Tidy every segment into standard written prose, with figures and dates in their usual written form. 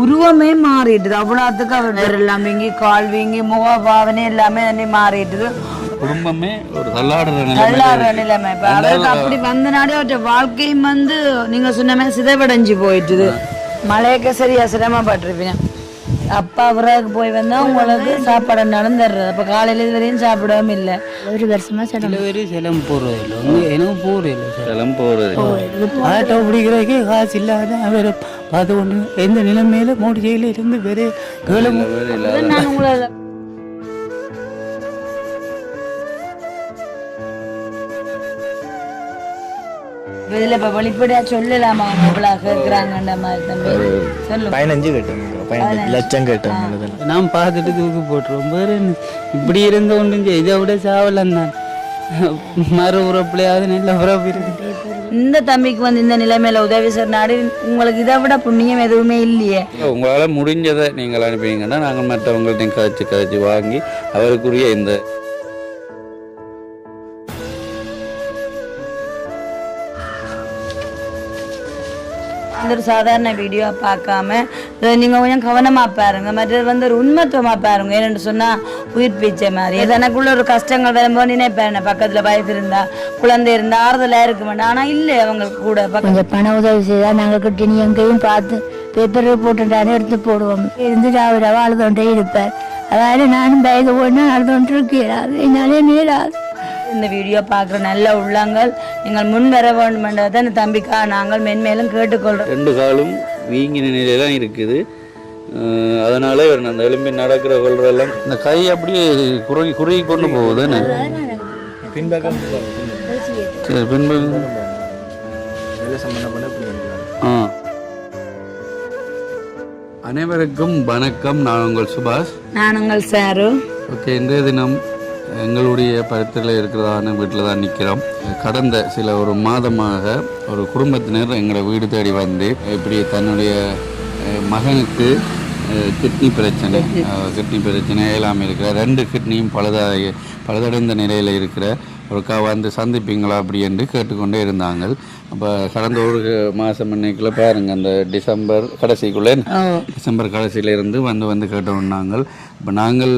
உருவமே மாறிட்டுது. அவ்வளோத்துக்கு அவர் எல்லாம் வீங்கி கால் வீங்கி முக பாவனை எல்லாமே தண்ணி மாறிட்டுது. குடும்பமே ஒரு தள்ளாடுற நிலைமை. இப்போ அவருக்கு அப்படி வந்தனாலே அவற்ற வாழ்க்கையும் நீங்க சொன்ன சிதைவடைஞ்சு போயிட்டுது. மழைக்கு சரியா சிரமப்பட்டிருப்பீங்க. அப்பா அவராக போய் வந்தா உங்களுக்கு சாப்பாடு நடந்துடுறது. அப்போ காலையில் இது வரையும் சாப்பிடவும் இல்லை. ஒரு வருஷமா செலம் போடுறது இல்லை, எனக்கு போடுறது செலம் போடுறது ஆட்டோ பிடிக்கிறதுக்கே காசு இல்லாத அவர் பார்த்து கொண்டு எந்த நிலைமையில மூடிக்கையில் இருந்து வேறு நான் உங்களை இதுல இப்ப வெளிப்படையா சொல்லலாமா எவ்வளவு கேட்கறாங்கன்ற மாதிரி தம்பி சொல்லு. 15 கேட்டாங்க, 15 லட்சம் கேட்டாங்க. நாம் பார்த்துட்டு தூக்கி போட்டுருவோம். வேறு இப்படி இருந்த ஒன்று இதை விட சாவலாம் தான். மறு உறப்புலையாவது நல்ல உறப்பு இருக்கு. இந்த தம்பிக்கு இந்த நிலைமையில உதவி சார் நாடு உங்களுக்கு இதை விட புண்ணியம் எதுவுமே இல்லையே. உங்களால் முடிஞ்சதை நீங்கள் அனுப்பிங்கன்னா நாங்கள் மற்றவங்கள்ட்டையும் கதைச்சு வாங்கி அவருக்குரிய இந்த ஒரு சாதாரண வீடியோ பார்க்காம நீங்கள் கொஞ்சம் கவனமாக பாருங்க. மற்றது ஒரு உண்மைத்துவமாக பாருங்க. ஏன்னு சொன்னால் உயிர் பீச்சை மாதிரி எனக்குள்ள ஒரு கஷ்டங்கள் வரும்போது நினைப்பேன் பக்கத்தில் வயசு இருந்தா குழந்தை இருந்தால் ஆறுதலாக இருக்க மாட்டேன். ஆனால் இல்லை அவங்களுக்கு கூட கொஞ்சம் பண உதவி செய்தால் நாங்கள் கிட்ட நீ எங்கேயும் பார்த்து பேப்பர் போட்டுட்டானே எடுத்து போடுவோம். இருந்துட்டு அவர் வாழ்ந்தோண்டே இருப்பார். அதாவது நானும் பயந்து போனா அழுதோன்று இருக்கிறார். என்னாலே நேராது. இந்த வீடியோ பார்க்குற நல்ல உள்ளங்கள் நீங்கள் முன் வர வேண்டும் என்றதை தம்பிக்கா நாங்கள் மென்மேலும் கேட்டுக்கொள்கிறோம். 2 காலும் வீங்கின நிலையெல்லாம் இருக்குது. அதனால அந்த எலும்பி நடக்கிற கொள்றெல்லாம் இந்த கை அப்படியே குறுகி கொண்டு போகுது. பின்பக்கம் சரி பின்பக்கம் அனைவருக்கும் வணக்கம். நான் உங்கள் சுபாஷ். நான் உங்கள் சாரு. ஓகே, இன்றைய தினம் எங்களுடைய பக்கத்தில் இருக்கிறதான வீட்டில் தான் நிற்கிறோம். கடந்த ஒரு மாதமாக ஒரு குடும்பத்தினர் எங்களை வீடு தேடி வந்து இப்படி தன்னுடைய மகனுக்கு கிட்னி பிரச்சனை இயலாமல் இருக்கிற 2 கிட்னியும் பழுதடைந்த நிலையில் இருக்கிற ஒருக்கா வந்து சந்திப்பீங்களா அப்படி என்று கேட்டுக்கொண்டே இருந்தாங்க. அப்போ கடந்த ஒரு மாதம் அன்னைக்குள்ள பாருங்கள், அந்த டிசம்பர் கடைசியிலேருந்து வந்து கேட்டோம்னாங்க. இப்போ நாங்கள்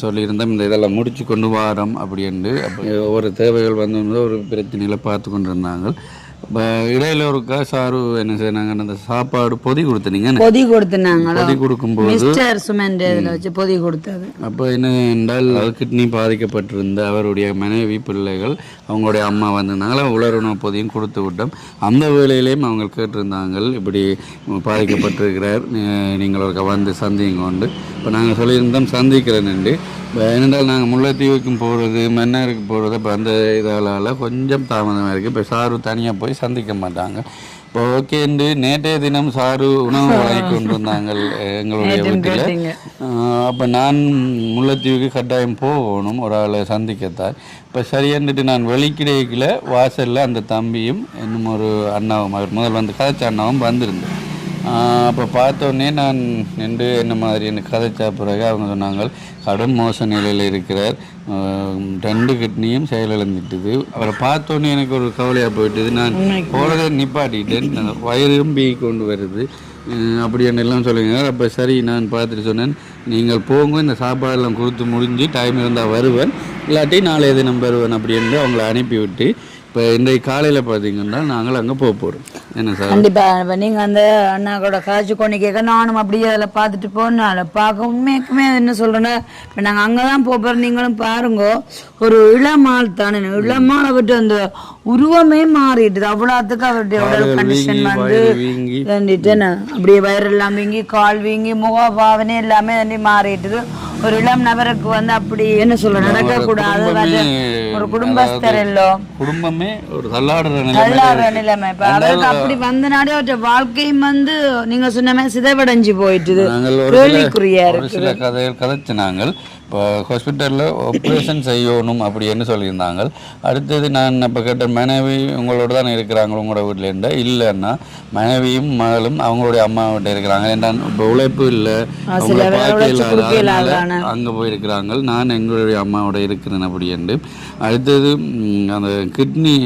சொல்லியிருந்தோம் இந்த இதெல்லாம் முடிச்சு கொண்டு வாரோம் அப்படின்ட்டு. அப்போ ஒவ்வொரு தேவைகள் வந்து ஒரு பிரச்சனையில் பார்த்து கொண்டு இருந்தாங்க. இப்போ இடையில ஒருக்கா சாரு என்ன செய்யறாங்க, அந்த சாப்பாடு பொதி கொடுத்துனீங்க. பொதி கொடுக்கும்போது பொதி கொடுத்தது. அப்போ என்ன என்றால் கிட்னி பாதிக்கப்பட்டிருந்த அவருடைய மனைவி பிள்ளைகள் அவங்களுடைய அம்மா வந்திருந்தாங்களா, உலருணவு பொதியும் கொடுத்து விட்டோம். அந்த வேளையிலேயும் அவங்க கேட்டிருந்தாங்க இப்படி பாதிக்கப்பட்டிருக்கிறார், நீங்கள் ஒரு வந்து சந்திங்க கொண்டு. இப்போ நாங்கள் சொல்லியிருந்தோம் சந்திக்கிறேன்னு. ஏனென்றால் நாங்கள் முல்லைத்தீவுக்கும் போகிறது மன்னாருக்கு போகிறது இப்போ அந்த இதால் கொஞ்சம் தாமதமாக இருக்குது. இப்போ சாரு தனியாக போய் சந்திக்க மாட்டாங்க. இப்போ ஓகேண்டு நேற்றைய தினம் சாரு உணவு வாங்கி கொண்டு வந்தாங்க எங்களுடைய வீட்டில். அப்போ நான் முல்லைத்தீவுக்கு கட்டாயம் போகணும் ஒரு ஆளை சந்திக்கத்தான். இப்போ சரியாண்டுட்டு நான் வெளிக்கிடையில் வாசலில் அந்த தம்பியும் இன்னும் ஒரு அண்ணாவும் அவர் முதல் வந்து கதைச்ச அண்ணாவும் வந்திருந்தேன். அப்போ பார்த்தோன்னே நான் நின்று என்ன மாதிரி எனக்கு கதைச்சா பிறகு அவங்க சொன்னாங்க கடும் மோச நிலையில் இருக்கிறார், 2 கிட்னியும் செயலிழந்துட்டுது. அவரை பார்த்தோன்னே எனக்கு ஒரு கவலையாக போயிட்டுது. நான் போகிறத நிப்பாட்டிட்டேன், வயிறும் பீ கொண்டு வருது அப்படி எல்லாம் சொல்லுங்க. அப்போ சரி நான் பார்த்துட்டு சொன்னேன், நீங்கள் போங்க, இந்த சாப்பாடெல்லாம் கொடுத்து முடிஞ்சு டைம் இருந்தால் வருவேன், இல்லாட்டி நாளைய தினம் வருவேன் அப்படின்னு அவங்கள அனுப்பிவிட்டு இப்போ இன்றைக்கு காலையில் பார்த்தீங்கன்னா நாங்கள் அங்கே போக போகிறோம். என்ன சார்? கண்டிப்பாக இப்போ நீங்கள் அந்த அண்ணாக்கோட காய்ச்சி கொண்டு கேட்க நானும் அப்படியே அதில் பார்த்துட்டு போனால பார்க்க உண்மைக்குமே என்ன சொல்கிறேன்னா, இப்போ நாங்கள் அங்கே தான் போகிறோம். நீங்களும் பாருங்க, ஒரு இளமால் தானே, இளமால் அவர்கிட்ட அந்த உருவமே மாறிடுது. அவ்வளோத்துக்கு அவருடைய உடல் கண்டிஷன் வந்துட்டுன்னு அப்படியே வயிறெல்லாம் வீங்கி கால் வீங்கி முக பாவனை எல்லாமே மாறிட்டுது. ஒரு இளம் நபருக்கு அப்படி என்ன சொல்ல நடக்கக்கூடாது. ஒரு குடும்பஸ்தர் எல்லாம் குடும்பமே ஒரு தள்ளாடுற நிலைமை. இப்ப அவருக்கு அப்படி வந்தனாலே அவற்ற வாழ்க்கையும் நீங்க சொன்ன சிதைவடைஞ்சு போயிட்டுது. சில கதைகள் கதைச்சு நாங்கள். இப்போ ஹாஸ்பிட்டலில் ஆப்ரேஷன் செய்யணும் அப்படின்னு சொல்லியிருந்தாங்க. அடுத்தது நான் இப்போ கேட்ட மனைவி உங்களோட தான் இருக்கிறாங்க உங்களோட வீட்டில் இருந்தால் இல்லைன்னா மனைவியும் மகளும் அவங்களுடைய அம்மாவிட்ட இருக்கிறாங்க. ஏன்னா இப்போ உழைப்பு இல்லை, அவங்கள பார்க்க இல்லாத அங்கே போயிருக்கிறாங்க. நான் எங்களுடைய அம்மாவோட இருக்கிறேன் அப்படின்னு. அடுத்தது அந்த கிட்னி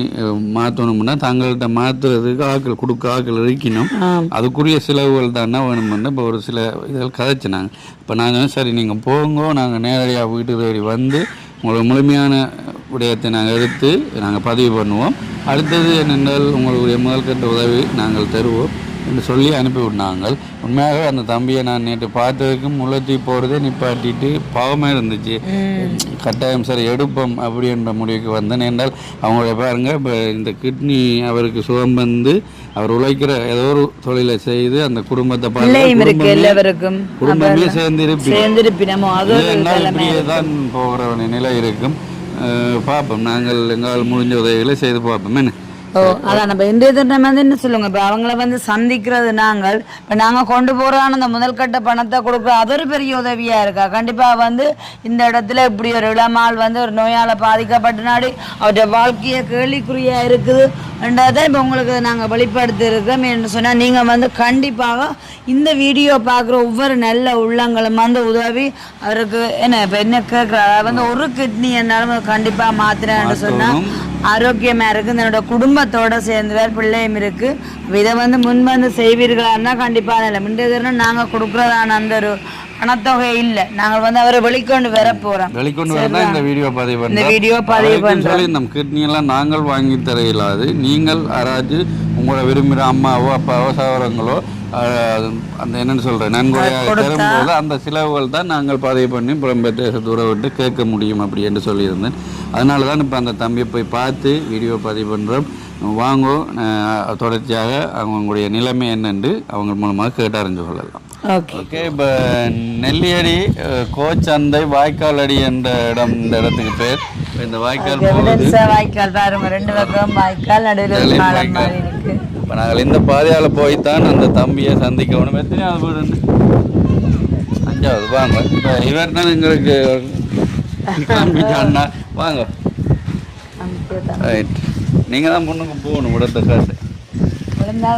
மாற்றணும்னா தங்கள்கிட்ட மாற்றுறதுக்கு ஆக்கள் கொடுக்க ஆக்கள் இருக்கணும். அதுக்குரிய செலவுகள் தானே வேணும்னு இப்போ ஒரு சில இதில் கதைச்சினாங்க. இப்போ நான் சரி நீங்கள் போங்கோ, நாங்கள் நேரடியாக வீட்டு தேடி வந்து உங்களுக்கு முழுமையான விடயத்தை நாங்கள் எடுத்து நாங்கள் பதிவு பண்ணுவோம். அடுத்தது என்னென்றால் உங்களுடைய முதல்கட்ட உதவி நாங்கள் தருவோம் என்று சொல்லி அனுப்பிவிட்டாங்க. உண்மையாகவே அந்த தம்பியை நான் நேற்று பார்த்ததுக்கும் முள்ளத்தி போகிறதே நிப்பாட்டிட்டு பாவமாக இருந்துச்சு. கட்டாயம் சரி எடுப்போம் அப்படின்ற முடிவுக்கு வந்தேன். என்றால் அவங்களோட பாருங்க இப்போ இந்த கிட்னி அவருக்கு சுகம் வந்து அவர் உழைக்கிற ஏதோ ஒரு தொழிலை செய்து அந்த குடும்பத்தை குடும்பமே சேர்ந்திருப்பிதான் போகிற நிலை இருக்கும். பார்ப்போம், நாங்கள் எங்களால் முடிஞ்ச உதவிகளை செய்து பார்ப்போம். என்ன அதான் நம்ம இன்றைய திட்டம் வந்து என்ன சொல்லுங்க, இப்போ அவங்கள வந்து சந்திக்கிறது நாங்கள் இப்போ நாங்கள் கொண்டு போகிறோம் அந்த முதல் கட்ட பணத்தை கொடுக்குற அது ஒரு பெரிய உதவியாக இருக்கா. கண்டிப்பாக வந்து இந்த இடத்துல இப்படி ஒரு இளமால் வந்து ஒரு நோயால் பாதிக்கப்பட்ட நாடு அவருடைய வாழ்க்கையை கேள்விக்குறியாக இருக்குது என்றதை இப்போ உங்களுக்கு நாங்கள் வெளிப்படுத்தி இருக்கோம். என்று சொன்னால் நீங்கள் வந்து கண்டிப்பாக இந்த வீடியோ பார்க்குற ஒவ்வொரு நல்ல உள்ளங்களும் வந்து உதவி அவருக்கு என்ன இப்போ என்ன கேட்குற வந்து ஒரு கிட்னி என்னாலும் கண்டிப்பாக மாத்திரன்னு சொன்னால் ஆரோக்கியமாக இருக்குது. என்னோட குடும்பத்தோடு சேர்ந்து பிள்ளையும் இருக்குது. இதை வந்து முன் வந்து செய்வீர்களான்னா கண்டிப்பாக இல்லை. முன்னே நாங்கள் கொடுக்குறதான அந்த ஒரு பணத்தொகை இல்லை, நாங்கள் வந்து அவரை வெளிக்கொண்டு வர போகிறோம். வெளிக்கொண்டு வரதான் இந்த வீடியோ பதிவு பண்ணி நம்ம கிட்னி எல்லாம் நாங்கள் வாங்கி தர இல்லாது நீங்கள் யாராச்சு உங்களோட விரும்புகிற அம்மாவோ அப்பாவோ சகோதரங்களோ அந்த என்னென்னு சொல்கிறேன் நன்கொடையாக தரும்போது அந்த செலவுகள் தான் நாங்கள் பதிவு பண்ணி புறம்பெற்ற தூரம் விட்டு கேட்க முடியும் அப்படி என்று சொல்லியிருந்தேன். அதனால தான் இப்போ அந்த தம்பியை போய் பார்த்து வீடியோ பதிவு பண்ணுறோம். வாங்கோ, தொடர்ச்சியாக அவங்களுடைய நிலைமை என்னென்று அவங்க மூலமாக கேட்டு அறிஞ்சு கொள்ளலாம். ஓகே, இப்போ நெல்லியடி கோச்சந்தை வாய்க்கால் அடி என்ற இடம், இந்த இடத்துக்கு பேர். இந்த வாய்க்கால் வாய்க்கால் பாருங்க, 2 பக்கம் வாய்க்கால் நடுவில். இப்போ நாங்கள் இந்த பாதையால் போய்த்தான் அந்த தம்பியை சந்திக்கணும். எத்தனையாவது வீடுன்னு 5வது. வாங்க, இப்போ இவர் தான் எங்களுக்கு காண்பிச்சாண்ணா. வாங்க, ரைட். நீங்கள் தான் பொண்ணுக்கு போகணும் விடத்த காசு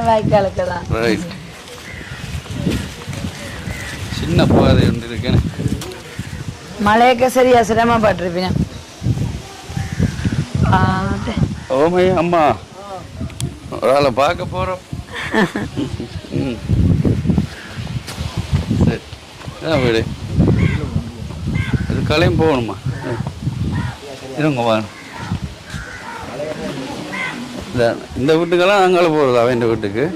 வாய்க்காலுக்கு தான். ரைட், சின்ன பாதை ஒன்று இருக்கேன். மழைக்கு சரியா சிரமப்பட்டிருப்பீங்க. ஓமை அம்மா ஒரு ஆளை பார்க்க போகிறோம். சரி, இதான் வீடு. இது கலையும் போகணுமா? இருங்க வாங்க. இந்த வீட்டுக்கெல்லாம் அங்கே போகிறது அவன் இந்த வீட்டுக்கு.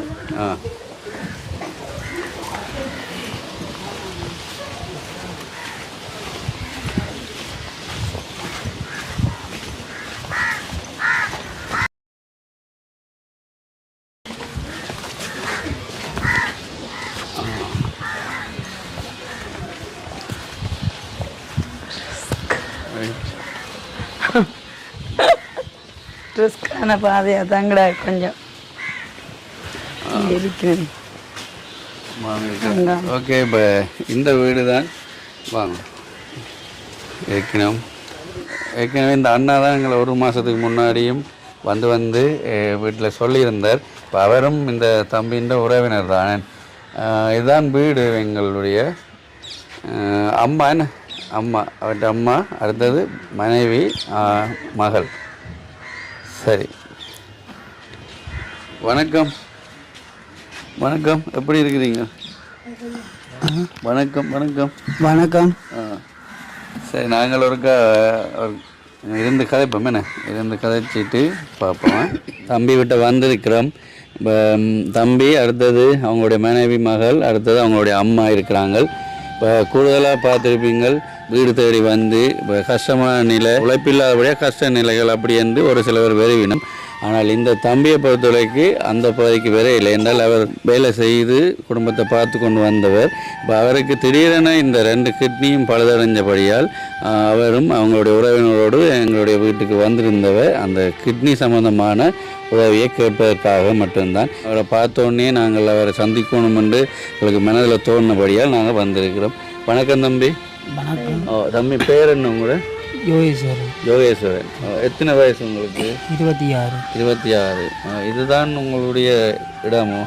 ரிஸ்கான பாதையாக தாங்கடா கொஞ்சம் இருக்கிறேன். ஓகே, இப்போ இந்த வீடு தான். வாங்க, ஏற்கனவே இந்த அண்ணா தான் எங்களை 1 மாதத்துக்கு முன்னாடியும் வந்து வீட்டில் சொல்லியிருந்தார். இப்போ அவரும் இந்த தம்பின்ற உறவினர் தான். இதுதான் வீடு எங்களுடைய அம்மா. என்ன அம்மா, அவர்கிட்ட அம்மா, அடுத்தது மனைவி, மகள். சரி, வணக்கம். வணக்கம், எப்படி இருக்கிறீங்க? வணக்கம் வணக்கம் வணக்கம். சரி, நாங்கள் ஒருக்கா இருந்து கதைப்போம். என்ன இருந்து கதைச்சிட்டு பார்ப்போம். தம்பி விட்ட வந்திருக்கிறோம். இப்போ தம்பி, அடுத்தது அவங்களுடைய மனைவி, மகள், அடுத்தது அவங்களுடைய அம்மா இருக்கிறாங்க. இப்போ கூடுதலாக பார்த்துருப்பீங்கள், வீடு தேடி வந்து இப்போ கஷ்டமான நிலை, உழைப்பில்லாதபடியாக கஷ்ட நிலைகள் அப்படி என்று ஒரு சிலவர் விரைவினம். ஆனால் இந்த தம்பியை பொறுத்தவரைக்கு அந்த பகுதிக்கு வேற இல்லை என்றால் அவர் வேலை செய்து குடும்பத்தை பார்த்து கொண்டு வந்தவர். இப்போ அவருக்கு திடீரென இந்த 2 கிட்னியும் பழுதடைஞ்சபடியால் அவரும் அவங்களுடைய உறவினரோடு எங்களுடைய வீட்டுக்கு வந்திருந்தவர் அந்த கிட்னி சம்பந்தமான உதவியை கேட்பதற்காக மட்டும்தான். அவரை பார்த்தோன்னே நாங்கள் அவரை சந்திக்கணும் என்று எங்களுக்கு மனதில் தோணுனபடியால் நாங்கள் வந்திருக்கிறோம். வணக்கம் தம்பி. வணக்கம். தம்பி பேர் என்ன உங்களோட? யோகேஸ்வரன். யோகேஸ்வரன். எத்தனை வயசு உங்களுக்கு? 26. 26. இதுதான் உங்களுடைய இடமோ?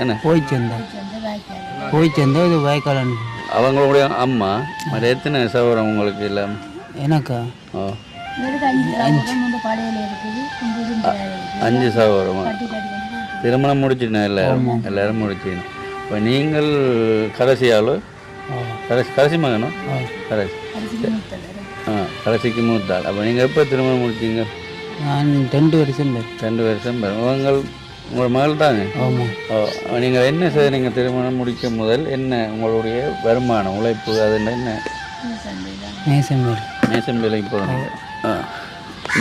என்ன போய் சேர்ந்தா இது வாய்க்காலன். அவங்களுடைய அம்மா மற்ற எத்தனை சகோதரம் உங்களுக்கு இல்லாம? எனக்கா? 5 சகோதரமா? திருமணம் முடிச்சுட்டேன், எல்லாரும் முடிச்சுக்கணும். இப்போ நீங்கள் கடைசியாலோ? கடைசி மகனோ? கடைசிக்கு மூத்தாள். அப்போ நீங்கள் எப்போ திருமணம் முடிச்சிங்க? நான் 2 வருஷம். 2 வருஷம். உங்கள் மகள் தாங்க? ஆமாம். நீங்கள் என்ன செய்கிறீங்க திருமணம் முடிக்கும் முதல்? என்ன உங்களுடைய வருமானம், உழைப்பு, அது என்ன? மேசன் வேலைக்கு போகிறீங்க?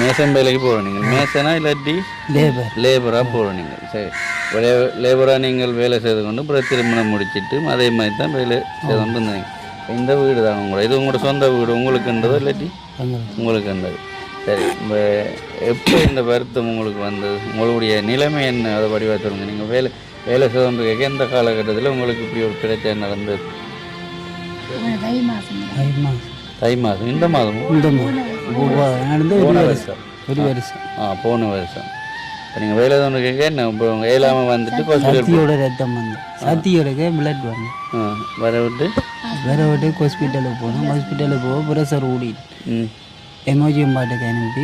மேசன் வேலைக்கு போகிறீங்க. மேசனா இல்லாட்டி லேபராக போகிறீங்க? சரி, லேபராக நீங்கள் வேலை செய்து கொண்டு அப்புறம் திருமணம் முடிச்சுட்டு அதே மாதிரி தான் வேலை செய்து கொண்டு இருந்தீங்க. இந்த வீடு தான் உங்களோட? இது உங்களோட சொந்த வீடு உங்களுக்குன்றதோ இல்லாட்டி உங்களுக்குன்றது? சரி, இப்போ எப்போ இந்த வருத்தம் உங்களுக்கு வந்தது? உங்களுடைய நிலைமை என்ன, அதை வடிவாக சொல்லுங்க. நீங்கள் வேலை செய்து கேட்க எந்த காலகட்டத்தில் உங்களுக்கு இப்படி ஒரு பிரச்சனை நடந்தது? தை மாதம். இந்த மாதமும்? நடந்து ஒரு வருஷம். போன வருஷம். இப்போ நீங்கள் வேலை செய்து கேட்க என்ன இப்போ இயலாமல் வந்துட்டு சத்தியோட ரத்தம் வந்து சத்தியோட பிளட் வந்து வர விட்டு ஹாஸ்பிட்டலுக்கு போனோம். ஹாஸ்பிட்டலுக்கு போக ப்ரெஷர் ஓடிட்டு எமர்ஜென்சி பாட்டுக்கு அனுப்பி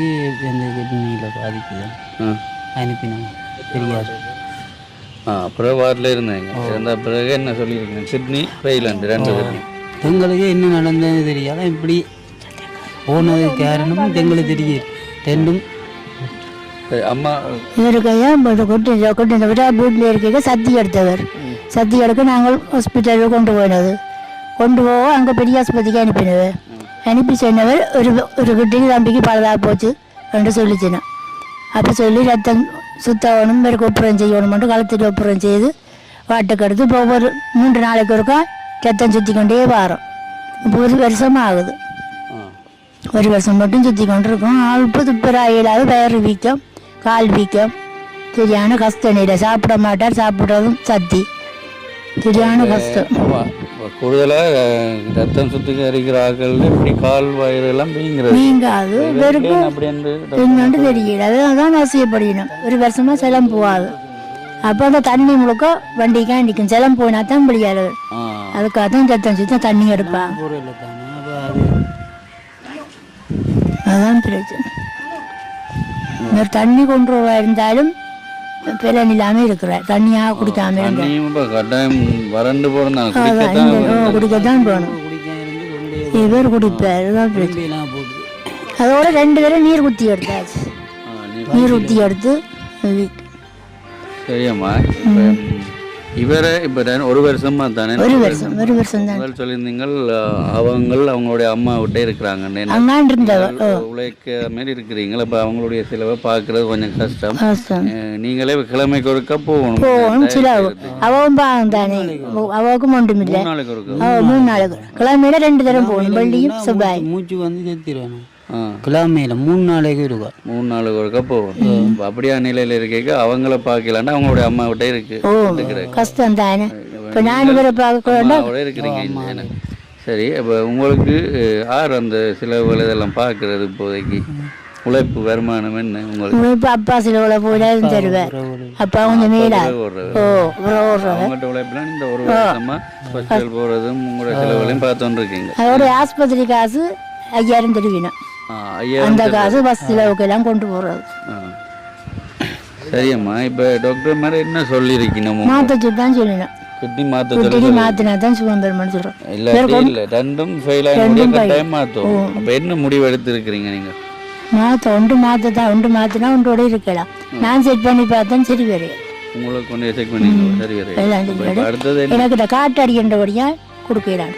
இந்த கிட்னியில் பாதிக்குது அனுப்பினாங்க. தெரியாது. அப்புறம் வார்டில் இருந்தாங்க. இருந்த பிறகு என்ன சொல்லியிருக்கீங்க? கிட்னி ஃபெயிலாண்டு 2 கிட்னி. எங்களுக்கு என்ன நடந்ததுன்னு தெரியாது. இப்படி போனது காரணம் எங்களுக்கு தெரியாது. 2ம் அம்மா இவருக்கையா கொட்டின வீட்டில் இருக்க சத்தி எடுத்தவர். சத்தி எடுக்க நாங்கள் ஹாஸ்பிட்டலுக்கு கொண்டு போக அங்கே பெரிய ஆஸ்பத்திரிக்கு அனுப்பினவர். அனுப்பி சொன்னவர் ஒரு கிட்னி தம்பிக்கு பழுதாக போச்சு என்று சொல்லிச்சினா. அப்போ சொல்லி ரத்தம் சுத்தணும், பேருக்கு ஒப்புரம் செய்யணும்ட்டு கழுத்துட்டு ஒப்புரம் செய்து வாட்டுக்கு எடுத்து இப்போ ஒரு 3 நாளைக்கு ஒருக்கா ரத்தம் சுற்றி கொண்டே வரோம். இப்போ 1 வருஷம் ஆகுது. 1 வருஷம் மட்டும் சுற்றி கொண்டு இருக்கோம். இப்போ துப்புராயிலாவது வயிறு வீக்கம், கால் வீக்கம், சரியான கஷ்டம். இல்லை சாப்பிட மாட்டார், சாப்பிட்றதும் சத்தி, சரியான கஷ்டம். கூடுதலாக ரத்தம் சுற்றி அரிக்கிற ஆக்கள் இப்படி கால் வயிறு எல்லாம் நீங்காது. வெறுப்பு என்னன்னு தெரியல. அதுதான் அவசியப்படணும். 1 வருஷமா செலம் போகாது. அப்போ அந்த தண்ணி முழுக்க வண்டிக்கா நிற்கும். செலம் போயினா தான் முடியாது. அதுக்காக தான் ரத்தம் சுற்றி தண்ணி எடுப்பாங்க. அதுதான் பிரச்சனை. ஒரு தண்ணி கொண்டு இருந்தாலும் பிளன் இல்லாமல் இருக்கிறார். தண்ணியாக குடிக்காம குடிக்கத்தான் போகணும். இவர் குடிப்பார். அதுதான் பிரச்சனை. அதோட 2 தடவை நீர் ஊற்றி எடுத்தாச்சு. நீர் ஊற்றி எடுத்து சரியாம்மா. இவரை இப்போ 1 வருஷமா தானே? 1 வருஷம் தான் சொல்லியிருந்தீங்கள். அவங்களுடைய அம்மா விட்டே இருக்கிறாங்க, உழைக்க மாரி இருக்கிறீங்களா? இப்போ அவங்களுடைய செலவை பார்க்கறது கொஞ்சம் கஷ்டம். நீங்களே கிழமைக்கு ஒருக்கா போகணும். அவன் பாவம் தானே, அவக்கும் ஒன்றும் இல்லை. 3 நாளைக்கு ஒருக்கா? 3 நாளைக்கு கிழமையில 2 தடவை போகணும். வெள்ளியும் செவ்வாய். மூச்சு வந்து செத்துருவேன். கிழமையில 3 நாளைக்கு இருக்கா. 3 நாளைக்கு ஒருக்கா போகும். அப்படியா நிலையில இருக்க அவங்கள பார்க்கலான்னா அவங்களுடைய அம்மா விட்டே இருக்கு. கஷ்டம் தானே. இப்போ நான் இவரை பார்க்க இருக்கிறீங்க. சரி, இப்போ உங்களுக்கு யார் அந்த செலவுகள் இதெல்லாம் பார்க்கறது? இப்போதைக்கு உழைப்பு வருமானம் என்ன உங்களுக்கு? அப்பா செலவுல போய் தருவேன். அப்பா கொஞ்சம் மேலா அவங்கள்ட்ட உழைப்புலாம் இந்த 1 வருஷமா ஹாஸ்பிட்டல் போறதும் உங்களோட செலவுகளையும் பார்த்துட்டு இருக்கீங்க. அதோட ஆஸ்பத்திரி காசு 5000 தருவீனா. அந்த காசு பஸ் செலவுக்கு எல்லாம் கொண்டு போறது. சரியம்மா. இப்போ டாக்டர் மாதிரி என்ன சொல்லியிருக்கீங்க? மாற்ற தான் சொல்லணும். கிட்னி மாத்தினா தான் சுகம் பெருமான்னு சொல்றோம். இல்லை 2ம் ஃபெயில் ஆகி டைம் மாற்றும். அப்போ என்ன முடிவு எடுத்துருக்கிறீங்க நீங்கள்? ஒன்று மாத்தினா ஒன்றோட இருக்கலாம். நான் செக் பண்ணி பார்த்தேன், சரி வரையும். உங்களுக்கு கொண்டு செக் பண்ணி சரி வரையும். அடுத்தது எனக்கு காட்டு அடிக்கின்றபடியா கொடுக்கிறான்.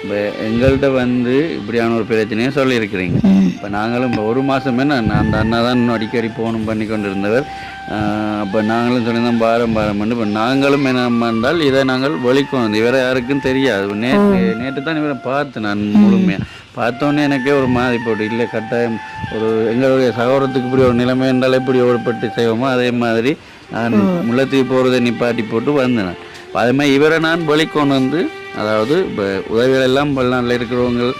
இப்போ எங்கள்கிட்ட வந்து இப்படியான ஒரு பிரச்சனையை சொல்லியிருக்கிறீங்க. இப்போ நாங்களும் இப்போ 1 மாதமே அந்த அண்ணா தான் இன்னும் அடிக்கடி ஃபோனும் பண்ணி கொண்டு இருந்தவர். அப்போ நாங்களும் சொல்லியிருந்தோம் பாரம் பண்ணி. இப்போ நாங்களும் என்ன பண்ணால் இதை நாங்கள் வெளிக்கொண்டு இவரை யாருக்கும் தெரியாது. நேற்று தான் இவரை பார்த்து நான் முழுமையாக பார்த்தோன்னே எனக்கே ஒரு மாதிரி போட்டு, இல்லை கட்டாயம் ஒரு எங்களுடைய சகோதரத்துக்கு இப்படி ஒரு நிலைமை என்றால் எப்படி ஓடப்பட்டு செய்வோமோ அதே மாதிரி நான் முல்லைத்தீவு போகிறதை நிப்பாட்டி போட்டு வந்தேன். அதே மாதிரி இவரை நான் வெளிக்கொண்டு வந்து அதாவது இப்போ உதவிகள் எல்லாம் வெளிநாட்டில் இருக்கிறவங்க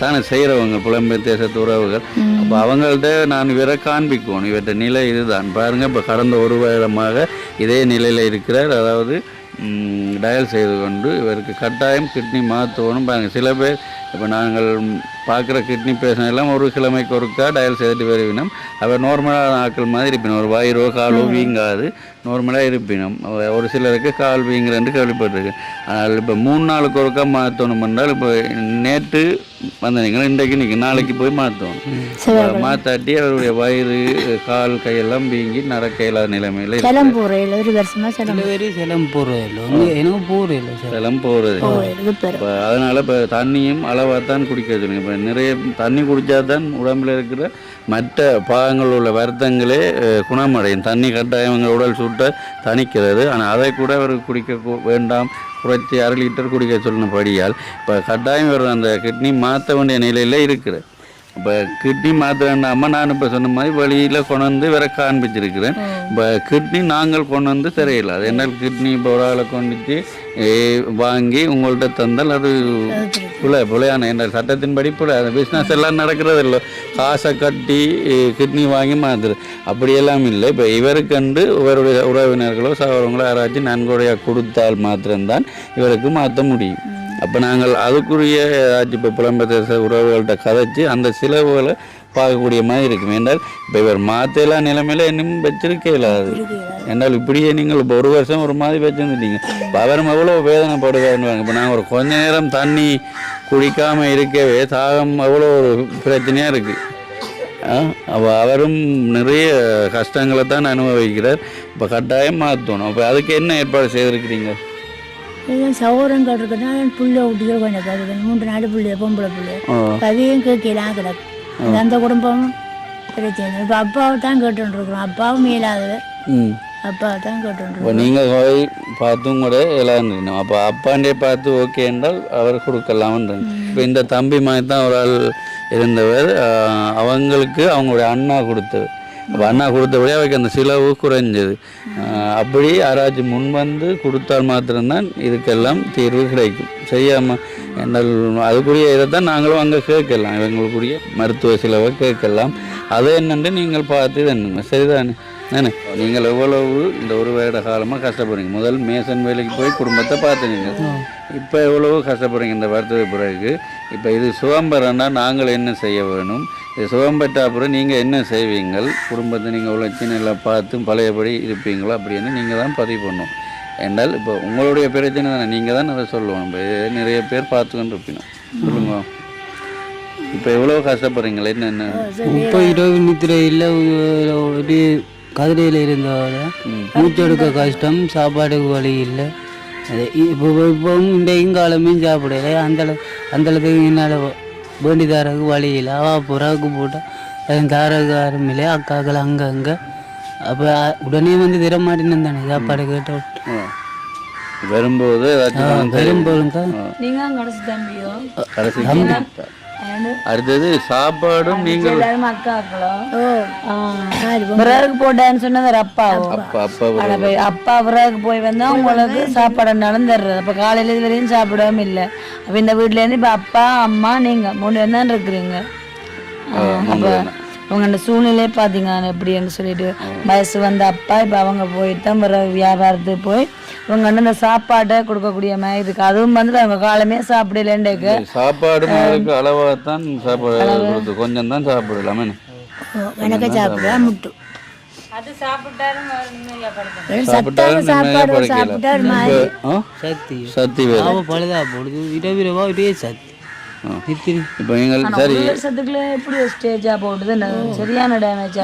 தானே செய்கிறவங்க புலம்பெயர் தேசத்து உறவுகள். அப்போ அவங்கள்ட்ட நான் இவரை காண்பிக்கணும், இவற்ற நிலை இதுதான் பாருங்கள். இப்போ கடந்த ஒரு வருடமாக இதே நிலையில் இருக்கிறார். அதாவது டயல் செய்து கொண்டு இவருக்கு கட்டாயம் கிட்னி மாற்றணும். பாருங்கள், சில பேர் இப்போ நாங்கள் பார்க்குற கிட்னி பேஷண்ட் எல்லாம் ஒரு கிழமைக்கு ஒருக்கா டயல் செய்துட்டு வருவினோம். அவர் நார்மலான ஆட்கள் மாதிரி இருப்பினோம், ஒரு வயிறோ காலோ வீங்காது, நார்மலாக இருப்பினோம். ஒரு சிலருக்கு கால் வீங்குறேன்ட்டு கேள்விப்பட்டிருக்கு. ஆனால் இப்போ 3 நாளுக்கு ஒருக்கா மாற்றணும் என்றால் இப்போ நேற்று வந்தீங்கன்னா இன்றைக்கு நாளைக்கு போய் மாற்றணும். மாற்றாட்டி அவருடைய வயிறு கால் கையெல்லாம் வீங்கி நடக்க இல்லாத நிலைமையில் செலம் போகிறேன் ஒரு வருஷமாக சில பேர் செலம் போகிறதில்லை, எனக்கு போகிறதில்லை, செலம் போகிறது. இப்போ அதனால் இப்போ தண்ணியும் அளவாக தான் குடிக்க வச்சுருங்க. இப்போ நிறைய தண்ணி குடித்தா தான் உடம்பில் இருக்கிற மற்ற பாகங்கள் உள்ள வருத்தங்களே குணமடையும். தண்ணி கட்டாயம் எங்கள் உடல் சூட்டை தணிக்கிறது. ஆனால் அதை கூட அவர் குடிக்க வேண்டாம், குறைச்சி 1/2 லிட்டர் குடிக்க சொன்னபடியால் இப்போ கட்டாயம் அவர் அந்த கிட்னி மாற்ற வேண்டிய நிலையில் இருக்கிறது. இப்போ கிட்னி மாற்ற வேண்டாமல் நான் இப்போ சொன்ன மாதிரி வழியில் கொண்டு வந்து வேற காண்பிச்சிருக்கிறேன். இப்போ கிட்னி நாங்கள் கொண்டு வந்து தெரியல. அது என்ன கிட்னி இப்போ ஒரு ஆளை கொண்டுச்சு வாங்கி உங்கள்கிட்ட தந்தால் அது புலையான என்ற சட்டத்தின்படி புல அந்த பிஸ்னஸ் எல்லாம் நடக்கிறது இல்லை. காசை கட்டி கிட்னி வாங்கி மாற்றுறது அப்படியெல்லாம் இல்லை. இப்போ இவருக்கண்டு இவருடைய உறவினர்களோ சகோதரங்களோ யாராச்சும் நன்கொடையாக கொடுத்தால் மாத்திரம்தான் இவருக்கு மாற்ற முடியும். அப்போ நாங்கள் அதுக்குரிய ஏதாச்சும் இப்போ புலம்பெயர் தேச உறவுகள்கிட்ட கதைச்சி அந்த செலவுகளை பார்க்கக்கூடிய மாதிரி இருக்கும். என்றால் இப்போ இவர் மாற்றலாம் நிலைமையில இன்னும் வச்சிருக்கே இல்லாது. என்றால் இப்படியே நீங்கள் இப்போ 1 வருஷம் ஒரு மாதிரி வச்சுருந்துட்டீங்க. இப்போ அவரும் எவ்வளோ வேதனைப்படுவாருன்னு. இப்போ நாங்கள் ஒரு கொஞ்ச நேரம் தண்ணி குடிக்காமல் இருக்கவே தாகம் அவ்வளோ ஒரு பிரச்சனையாக இருக்குது. அப்போ அவரும் நிறைய கஷ்டங்களை தான் அனுபவிக்கிறார். இப்போ கட்டாயம் மாற்றணும். அப்போ அதுக்கு என்ன ஏற்பாடு செய்திருக்கிறீங்க? சௌரம் கட்டுறதுனா புள்ளை ஊட்டிகள் கொஞ்சம் கட்டுறது 3 4 பிள்ளைய பொம்பளை பிள்ளைய அதையும் கேட்கலாம் கிடக்கு. அந்த குடும்பமும் பிரச்சனை. இப்போ அப்பாவை தான் கேட்டுருக்குறோம். அப்பாவும் மேலாதவர், அப்பாவை தான் கேட்டுருக்கோம். இப்போ நீங்கள் போய் பார்த்தும் கூட எல்லாம். அப்போ அப்பாண்டே பார்த்து ஓகே என்றால் அவர் கொடுக்கலாம்ன்றாங்க. இப்போ இந்த தம்பி மாதிரி தான் ஒரு ஆள் இருந்தவர். அவங்களுக்கு அவங்களுடைய அண்ணா கொடுத்தவர். அப்போ அண்ணா கொடுத்தபடியே அவைக்கு அந்த செலவு குறைஞ்சது. அப்படி யாராச்சும் முன் வந்து கொடுத்தால் மாத்திரம்தான் இதுக்கெல்லாம் தீர்வு கிடைக்கும். செய்யாமல் என்றால் அதுக்குரிய இதை தான் நாங்களும் அங்கே கேட்கலாம், இவங்களுக்குரிய மருத்துவ செலவை கேட்கலாம். அதை என்னென்று நீங்கள் பார்த்து என்னங்க சரிதானே நானே. நீங்கள் எவ்வளவு இந்த 1 வருட காலமாக கஷ்டப்படுறீங்க. முதல் மேசன் வேலைக்கு போய் குடும்பத்தை பார்த்துனீங்க. இப்போ எவ்வளவு கஷ்டப்படுறீங்க இந்த வருத்தத்தை பிறகு. இப்போ இது சுகம் பெறன்னா நாங்கள் என்ன செய்ய வேணும், இது சுகம் பெற்ற அப்புறம் நீங்கள் என்ன செய்வீங்கள், குடும்பத்தை நீங்கள் உழைச்சி நல்லா பார்த்து பழையபடி இருப்பீங்களோ அப்படின்னு நீங்கள் தான் பதிவு பண்ணணும். என்றால் இப்போ உங்களுடைய பிரச்சனை தானே, நீங்கள் தான் அதை சொல்லுவோம். இப்போ நிறைய பேர் பார்த்துக்கிட்டு இருப்பீங்க. சொல்லுங்க, இப்போ எவ்வளோ கஷ்டப்படுறீங்களா? என்னென்ன இப்போ இரவு நித்திரை இல்லை, ஒரு கதிரையில் இருந்தவரை மூச்செடுக்க கஷ்டம், சாப்பாடுக்கு வழி இல்லை. அது இப்போவும் இன்றைக்கும் காலமையும் சாப்பிடல. அந்தளவுக்கு என்னால் வேண்டி தாரக்கு வழி இல்லை. அவள் புறாவுக்கு போட்டால் தாரக்கு ஆரம்பில்லை, அக்காக்கள் அங்கங்கே. அப்போ உடனே வந்து தர மாட்டேன்னு தானே சாப்பாடு கேட்ட வரும்போது அடுத்தது சாப்பாடும் நீங்கள் விறகு போட்டான்னு சொன்னது அப்பா விறகு போய் வந்தா உங்களுக்கு சாப்பாடு நடந்துடுறது. அப்ப காலையில இது வரையும் சாப்பிடவும் இல்லை. அப்ப இந்த வீட்டுல இருந்து இப்ப அப்பா அம்மா நீங்க 3 பேர் தான் இருக்கிறீங்க. அப்ப அவங்க அந்த சூழ்நிலையே பாத்தீங்க எப்படின்னு சொல்லிட்டு வயசு வந்த அப்பா இப்ப அவங்க போயிட்டு தான் விறகு வியாபாரத்துக்கு போய் இவங்க அந்த சாப்பாட்டை கொடுக்கக்கூடிய மாதிரி இருக்கு. அதுவும் வந்து அவங்க காலமே சாப்பிடலன்றைக்கு சாப்பாடு அளவாக தான் சாப்பாடு, கொஞ்சம் தான் சாப்பிடலாமே. எனக்கு சாப்பிட முட்டு சக்தி பழுதா போடுது இரவிரவா இதே சக்தி. இப்போ நீங்கள் சரி வருஷத்துக்குள்ள எப்படி ஸ்டேஜா போடுது சரியான டேமேஜ்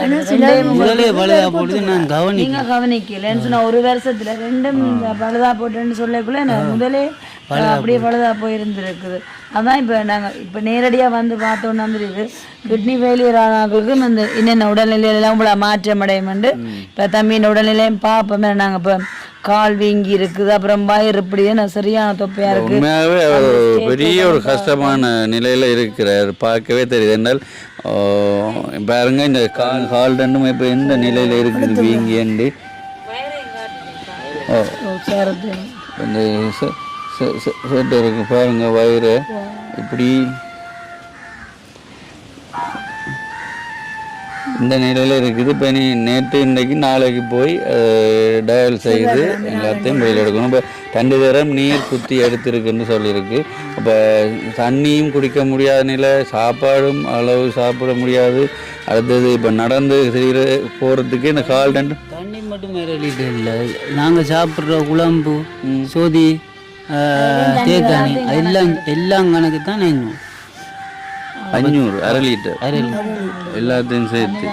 நீங்க கவனிக்கலன்னு சொன்னா 1 வருஷத்துல 2 பழுதா போட்டுன்னு சொல்லக்குள்ள முதலே அப்படியே பழுதா போயிருந்துருக்குது. அதான் இப்போ நாங்கள் இப்போ நேரடியாக வந்து பார்த்தோன்னா தெரியுது கிட்னி ஃபெயிலியர் ஆனாங்களுக்கு இந்த என்னென்ன உடல்நிலையெல்லாம் இவ்வளோ மாற்றம் அடையுமெண்டு. இப்போ தம்பியின் உடல்நிலையும் பார்ப்போமே. நாங்கள் இப்போ கால் வீங்கி இருக்குது, அப்புறம் வயிறு இப்படியே சரியான தொப்பையா இருக்கு. உண்மையாகவே அவர் பெரிய ஒரு கஷ்டமான நிலையில இருக்கிறார், பார்க்கவே தெரியுது. என்னால் பாருங்க இந்த கால் ரெண்டும் இப்போ எந்த நிலையில இருக்குது வீங்கிண்டு. இந்த சேட்டு இருக்கு பாருங்க, வயிறு இப்படி இந்த நிலையில் இருக்குது. இப்போ நீ நேற்று இன்றைக்கு நாளைக்கு போய் டயல் செய்து எல்லாத்தையும் வெளியில் எடுக்கணும். இப்போ 2 தரம் நீர் குத்தி எடுத்துருக்குன்னு சொல்லியிருக்கு. அப்போ தண்ணியும் குடிக்க முடியாத நிலை, சாப்பாடும் அளவு சாப்பிட முடியாது. அடுத்தது இப்போ நடந்து செய்கிற போகிறதுக்கு இந்த கால் ரெண்டு தண்ணி மட்டும் மிரளிட்டு இல்லை, நாங்கள் சாப்பிட்ற குழம்பு சோதி தேக்காணி எல்லாம் கணக்கு தான் நெஞ்சோம். 500 1/2 லிட்டர் எல்லாத்தையும் சேர்த்து.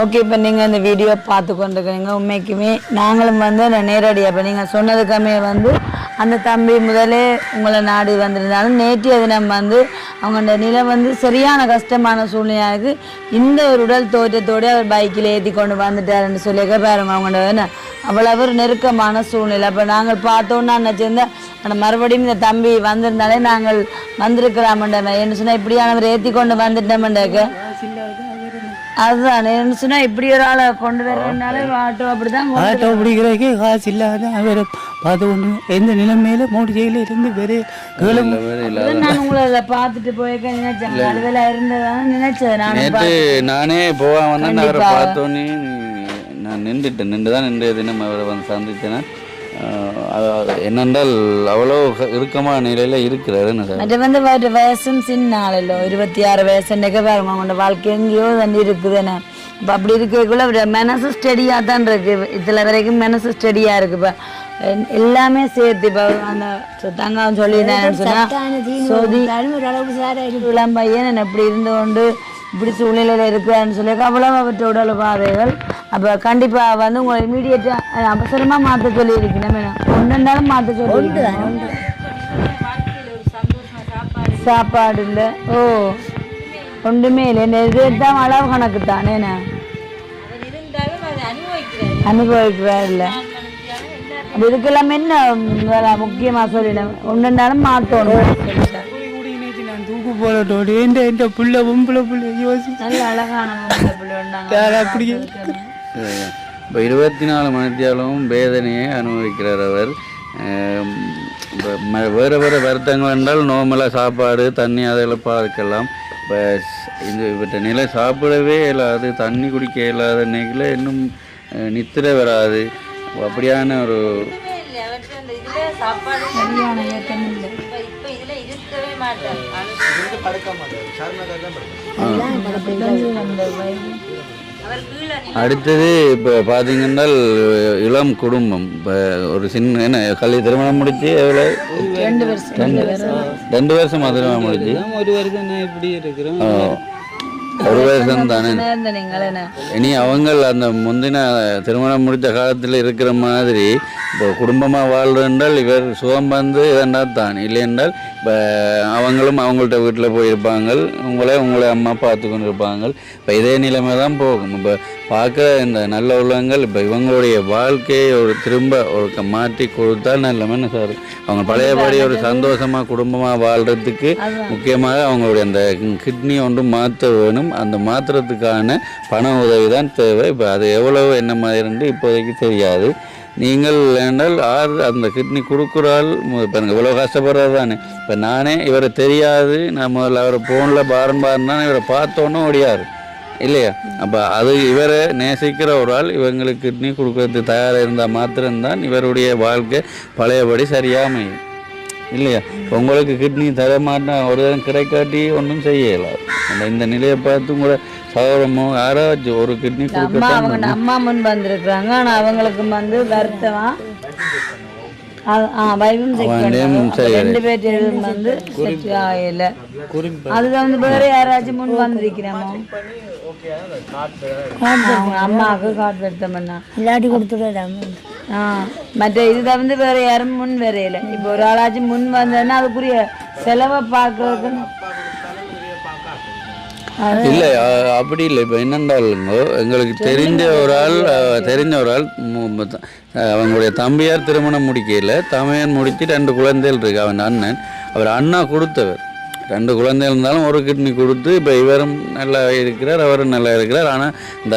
ஓகே, இப்போ நீங்கள் இந்த வீடியோ பார்த்து கொண்டிருக்கிறீங்க. உண்மைக்குமே நாங்களும் வந்து நேரடியாக இப்போ நீங்கள் சொன்னதுக்குமே வந்து அந்த தம்பி முதலே உங்களை நாடி வந்திருந்தாலும் நேற்றைய தினம் வந்து அவங்களோட நிலை வந்து சரியான கஷ்டமான சூழ்நிலையாக இந்த ஒரு உடல் தோற்றத்தோடு அவர் பைக்கில் ஏற்றி கொண்டு வந்துட்டாருன்னு சொல்லியிருக்க பாருங்க. அவங்களோட அவ்வளவு ஒரு நெருக்கமான சூழ்நிலை. அப்போ நாங்கள் பார்த்தோன்னா நினச்சிருந்தா ஆனால் மறுபடியும் இந்த தம்பி வந்திருந்தாலே நாங்கள் வந்திருக்கிறாமண்டா என்ன சொன்னால் இப்படியானவர் ஏற்றி கொண்டு வந்துட்டோம்ண்டாக்க. அதுதான் என்ன சொன்னால் இப்படி ஒரு ஆளை கொண்டு வர்றதுனால ஆட்டோ அப்படிதான் ஆட்டோ பிடிக்கிறதுக்கே காசு இல்லாத அவரை பார்த்து கொண்டு எந்த நிலைமையில மோடிஜையில் இருந்து வேறு நான் உங்களை அதை பார்த்துட்டு போயிருக்க நினைச்சேன். நடுவில் இருந்ததான் நினைச்சேன். நேற்று நானே போவாம தான் அவரை பார்த்தோன்னே நான் நின்று தான் நின்றைய தினம் அவரை வந்து சந்தித்தேன். என்னென்றால் அவ்வளோ இறுக்கமான நிலையில் இருக்கிறாருன்னு சார். அது வந்து வயசும் சின்ன ஆளല്ലോ 26 வயசுன்னே பாருங்க. அவங்களோட வாழ்க்கை எங்கேயோ தண்ணி இருக்குதுன்னு. இப்போ அப்படி இருக்கக்குள்ள மனசு ஸ்டடியாக தான் இருக்குது. இதில் வரைக்கும் மனசு ஸ்டடியாக இருக்குது. இப்போ எல்லாமே சேர்த்து இப்போ அந்த தங்கம் சொல்லியிருந்தேன்னு சொன்னால் சோதி இளம் பையன் எப்படி இருந்து கொண்டு இப்படி சூழ்நிலையில் இருக்கிறான்னு சொல்லி அவ்வளோ அவற்றை உடல் பாதைகள். அப்போ கண்டிப்பாக வந்து உங்களை இமீடியட்டாக அவசரமாக மாற்ற சொல்லியிருக்கணும். ஒன்றுண்டாலும் மாற்ற சொல்லியிருக்கேன். சாப்பாடு இல்லை, ஓ ஒன்றுமே இல்லை. இந்த இது தான் அளவு கணக்கு தானே அனுபவிக்கிறார் இல்லை. அப்போ இதுக்கெல்லாம் என்ன முக்கியமாக சொல்லிடணும், ஒன்றுண்டாலும் மாற்றணும். தூக்கு போலட்டோடு எந்த பிள்ளை பொம்பளை பிள்ளை யோசி நல்ல அழகான அப்படி இப்போ 24 மணித்தியாலும் வேதனையை அனுபவிக்கிறார் அவர். வேறு வேறு வருத்தங்கள் என்றால் நார்மலாக சாப்பாடு தண்ணி அதில் பார்க்கலாம். இப்போ இவற்றை நிலை சாப்பிடவே இயலாது, தண்ணி குடிக்க இயலாத நிலையில் இன்னும் நித்திரை வராது. அப்படியான ஒரு அடுத்தது இப்போ பார்த்தீங்கன்னா இளம் குடும்பம். இப்போ ஒரு சின்ன என்ன திருமணம் முடிச்சு எவ்வளோ 2 வருஷம் திருமணம் முடிச்சு 1 வருஷம் இப்படி இருக்கிறோம். 1 வருஷம் தானே. இனி அவங்க அந்த முந்தின திருமணம் முடித்த காலத்தில் இருக்கிற மாதிரி இப்போ குடும்பமாக வாழ்றென்றால் இவர் சுகம் வந்து இதெண்டா தான் இல்லை என்றால் இப்போ அவங்களும் அவங்கள்ட்ட வீட்டில் போயிருப்பாங்க, உங்களை அம்மா பார்த்து கொண்டு இருப்பாங்க. இப்போ இதே நிலைமை தான் போகும். இப்போ பார்க்குற இந்த நல்ல உள்ளவங்கள் இப்போ இவங்களுடைய வாழ்க்கையை திரும்ப மாற்றி கொடுத்தால் நல்லமன்னு சார். அவங்க பழையபடி ஒரு சந்தோஷமாக குடும்பமாக வாழ்கிறதுக்கு முக்கியமாக அவங்களுடைய அந்த கிட்னி ஒன்றும் மாற்ற வேணும். அந்த மாற்றுறதுக்கான பண உதவி தான் தேவை. இப்போ அது எவ்வளவு என்ன மாதிரி இப்போதைக்கு தெரியாது. நீங்கள் என்றால் அந்த கிட்னி கொடுக்குறாள் இப்போ எனக்கு இவ்வளோ கஷ்டப்படுறது தானே. இப்போ நானே இவரை தெரியாது, நான் முதல்ல அவரை ஃபோனில் பாருன்னா இவரை பார்த்தோன்னே ஓடியார் இல்லையா. அப்போ அது இவரை நேசிக்கிற ஒரு ஆள் இவங்களுக்கு கிட்னி கொடுக்கறதுக்கு தயாராக இருந்தால் மாத்திரம்தான் இவருடைய வாழ்க்கை பழையபடி சரியாக அமையும் இல்லையா. உங்களுக்கு கிட்னி தர மாட்டேன் ஒரு தரம் கிடைக்காட்டி ஒன்றும் செய்யலாது. இந்த நிலையை பார்த்து உங்களோட சகோதரமோ யாராச்சும் ஒரு கிட்னி கொடுக்க அவங்க அம்மா முன் வந்திருக்கிறாங்க. ஆனால் அவங்களுக்கு வந்து வருத்தமா வைவும் 2 பேர் வந்து ஆகல. அதுதான் வந்து வேற யாராச்சும் முன் வந்திருக்கிறோமோ அம்மாவுக்கு காட்டு வருத்தம்னா இல்லாட்டி கொடுத்துட. மற்ற இதுதான் வந்து வேற யாரும் முன் வரையில. இப்போ ஒரு ஆளாச்சும் முன் வந்ததுன்னா அதுக்குரிய செலவை பார்க்கறதுக்கு இல்லை அப்படி இல்லை. இப்போ என்னென்றாலுங்க எங்களுக்கு தெரிஞ்ச ஒரு ஆள் அவங்களுடைய தம்பியார் திருமணம் முடிக்கல, தமையன் முடித்து 2 குழந்தைகள் இருக்கு. அவன் அண்ணன், அவர் அண்ணா கொடுத்தவர் 2 குழந்தைகள் இருந்தாலும் ஒரு கிட்னி கொடுத்து இப்போ இவரும் நல்லா இருக்கிறார், அவரும் நல்லா இருக்கிறார். ஆனால் இந்த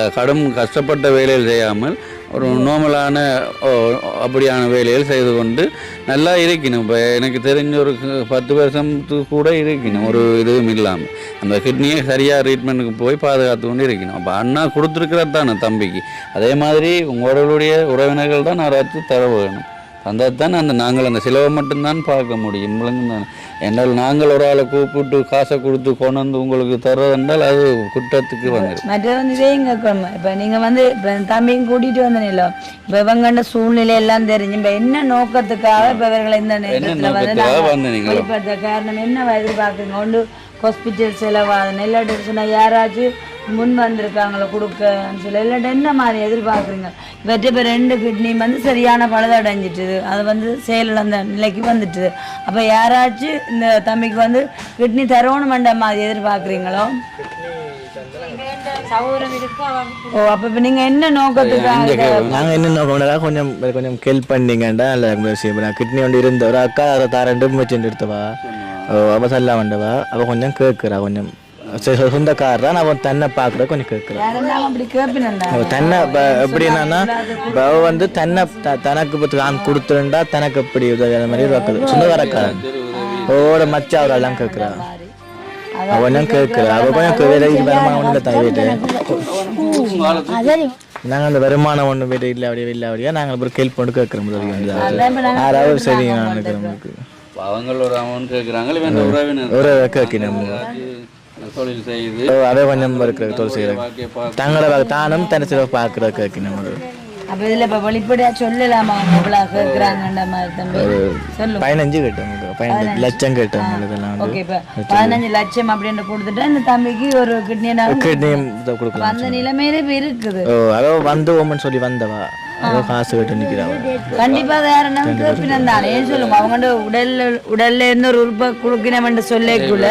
கஷ்டப்பட்ட வேலையில் செய்யாமல் ஒரு நார்மலான அப்படியான வேலைகள் செய்து கொண்டு நல்லா இருக்கணும். இப்போ எனக்கு தெரிஞ்ச ஒரு 10 வருஷத்துக்கு கூட இருக்கணும், ஒரு இதுவும் இல்லாமல் அந்த கிட்னியை சரியாக ட்ரீட்மெண்ட்டுக்கு போய் பாதுகாத்து கொண்டு இருக்கணும். அப்போ அண்ணா கொடுத்துருக்கிறது தானே தம்பிக்கு, அதே மாதிரி உங்களுடைய உறவினர்கள் தான் யாராச்சும் தர வேணும். தந்தால் தான் நாங்கள் அந்த செலவை மட்டும்தான் பார்க்க முடியும். தான் என்றால் நாங்கள் ஒரு ஆளை கூப்பிட்டு காசை கொடுத்து கொண்டு வந்து உங்களுக்கு தர்றதென்றால் அது குற்றத்துக்கு வந்துடும். மற்ற வந்து இதையும் இப்போ நீங்கள் வந்து இப்போ தம்பியும் கூட்டிகிட்டு வந்தீங்களோ, இப்போ இவங்கண்ட சூழ்நிலை எல்லாம் தெரிஞ்சு இப்போ என்ன நோக்கத்துக்காக இப்போ இவர்களை இந்த நேரத்தில் வந்து வெளிப்படுத்த காரணம் என்ன எதிர்பார்க்குறீங்க? ஒன்று ஹாஸ்பிட்டல் செலவாக இல்லாட்டி சொன்னால் யாராச்சும் முன் வந்திருக்காங்களோ கொடுக்கன்னு சொல்லி இல்லாட்டி என்ன மாதிரி எதிர்பார்க்குறீங்க? இவற்றை இப்போ 2 கிட்னி வந்து சரியான பழுதடைஞ்சிட்டுது, அது வந்து செயலிழந்த நிலைக்கு வந்துட்டுது. அப்போ யாராச்சும் இந்த தம்பிக்கு வந்து கிட்னி தரணுமென்ற மாதிரி எதிர்பார்க்குறீங்களோ? ஓ, அப்போ இப்போ நீங்கள் என்ன நோக்கத்துக்காக? நாங்கள் என்ன நோக்கம்னா கொஞ்சம் கொஞ்சம் ஹெல்ப் பண்ணிங்கண்டா இல்லை விஷயம். நான் கிட்னி ஒன்று இருந்த ஒரு அக்கா அதை தாரண்டு வச்சுட்டு எடுத்தவா, அவள் சொல்ல வேண்டவா, அவள் கொஞ்சம் கேட்குறா, கொஞ்சம் சொந்தக்காரர் தான் அவன் தன்னை பார்க்குற கொஞ்சம் கேட்குறான். தன்னை எப்படின்னா அவ வந்து தன்னை தனக்கு கொடுத்துருண்டா தனக்கு எப்படி உதவி அந்த மாதிரி பார்க்குது. சொந்தக்காரக்காரன் ஓட மச்சா அவரெல்லாம் கேட்குறா, அவனும் கேட்குறா. அவள் கொஞ்சம் வருமானம் ஒன்று தான் வீட்டு நாங்கள் அந்த வருமானம் ஒன்று வீட்டு இல்லை அப்படியே இல்லை அப்படியே நாங்கள் அப்புறம் ஹெல்ப் பண்ணி கேட்குறோம். உதவி வந்து யாராவது சரி நான் நினைக்கிறவங்களுக்கு அவங்களோட அமௌண்ட் கேட்குறாங்க, ஒரு கேட்கணும் தொழில் செய்யுது, அதே கொஞ்சம் இருக்கிற தொழில் செய்யறாங்க. தங்களை தானும் தனி சில பார்க்குற கேட்கணும். அப்போ இதில் இப்போ வெளிப்படையாக சொல்லலாமா எவ்வளோ கேட்குறாங்கன்ற மாதிரி தம்பி? சொல்லுங்க. 15 கேட்டாங்க, 15 லட்சம் கேட்டாங்க. இதெல்லாம் ஓகே, இப்போ 15 லட்சம் அப்படின்னு கொடுத்துட்டா இந்த தம்பிக்கு ஒரு கிட்னியும் கொடுக்கலாம். அந்த நிலைமையில இப்போ இருக்குது. அதோ வந்து ஓமன் சொல்லி வந்தவா காசு கேட்டு நிற்கிறாங்க. கண்டிப்பாக வேற என்ன கேட்பினம் தானே சொல்லுங்க. அவங்கள்ட்ட உடல்ல இருந்து ஒரு உறுப்பை கொடுக்கணும்னு சொல்லக்குள்ள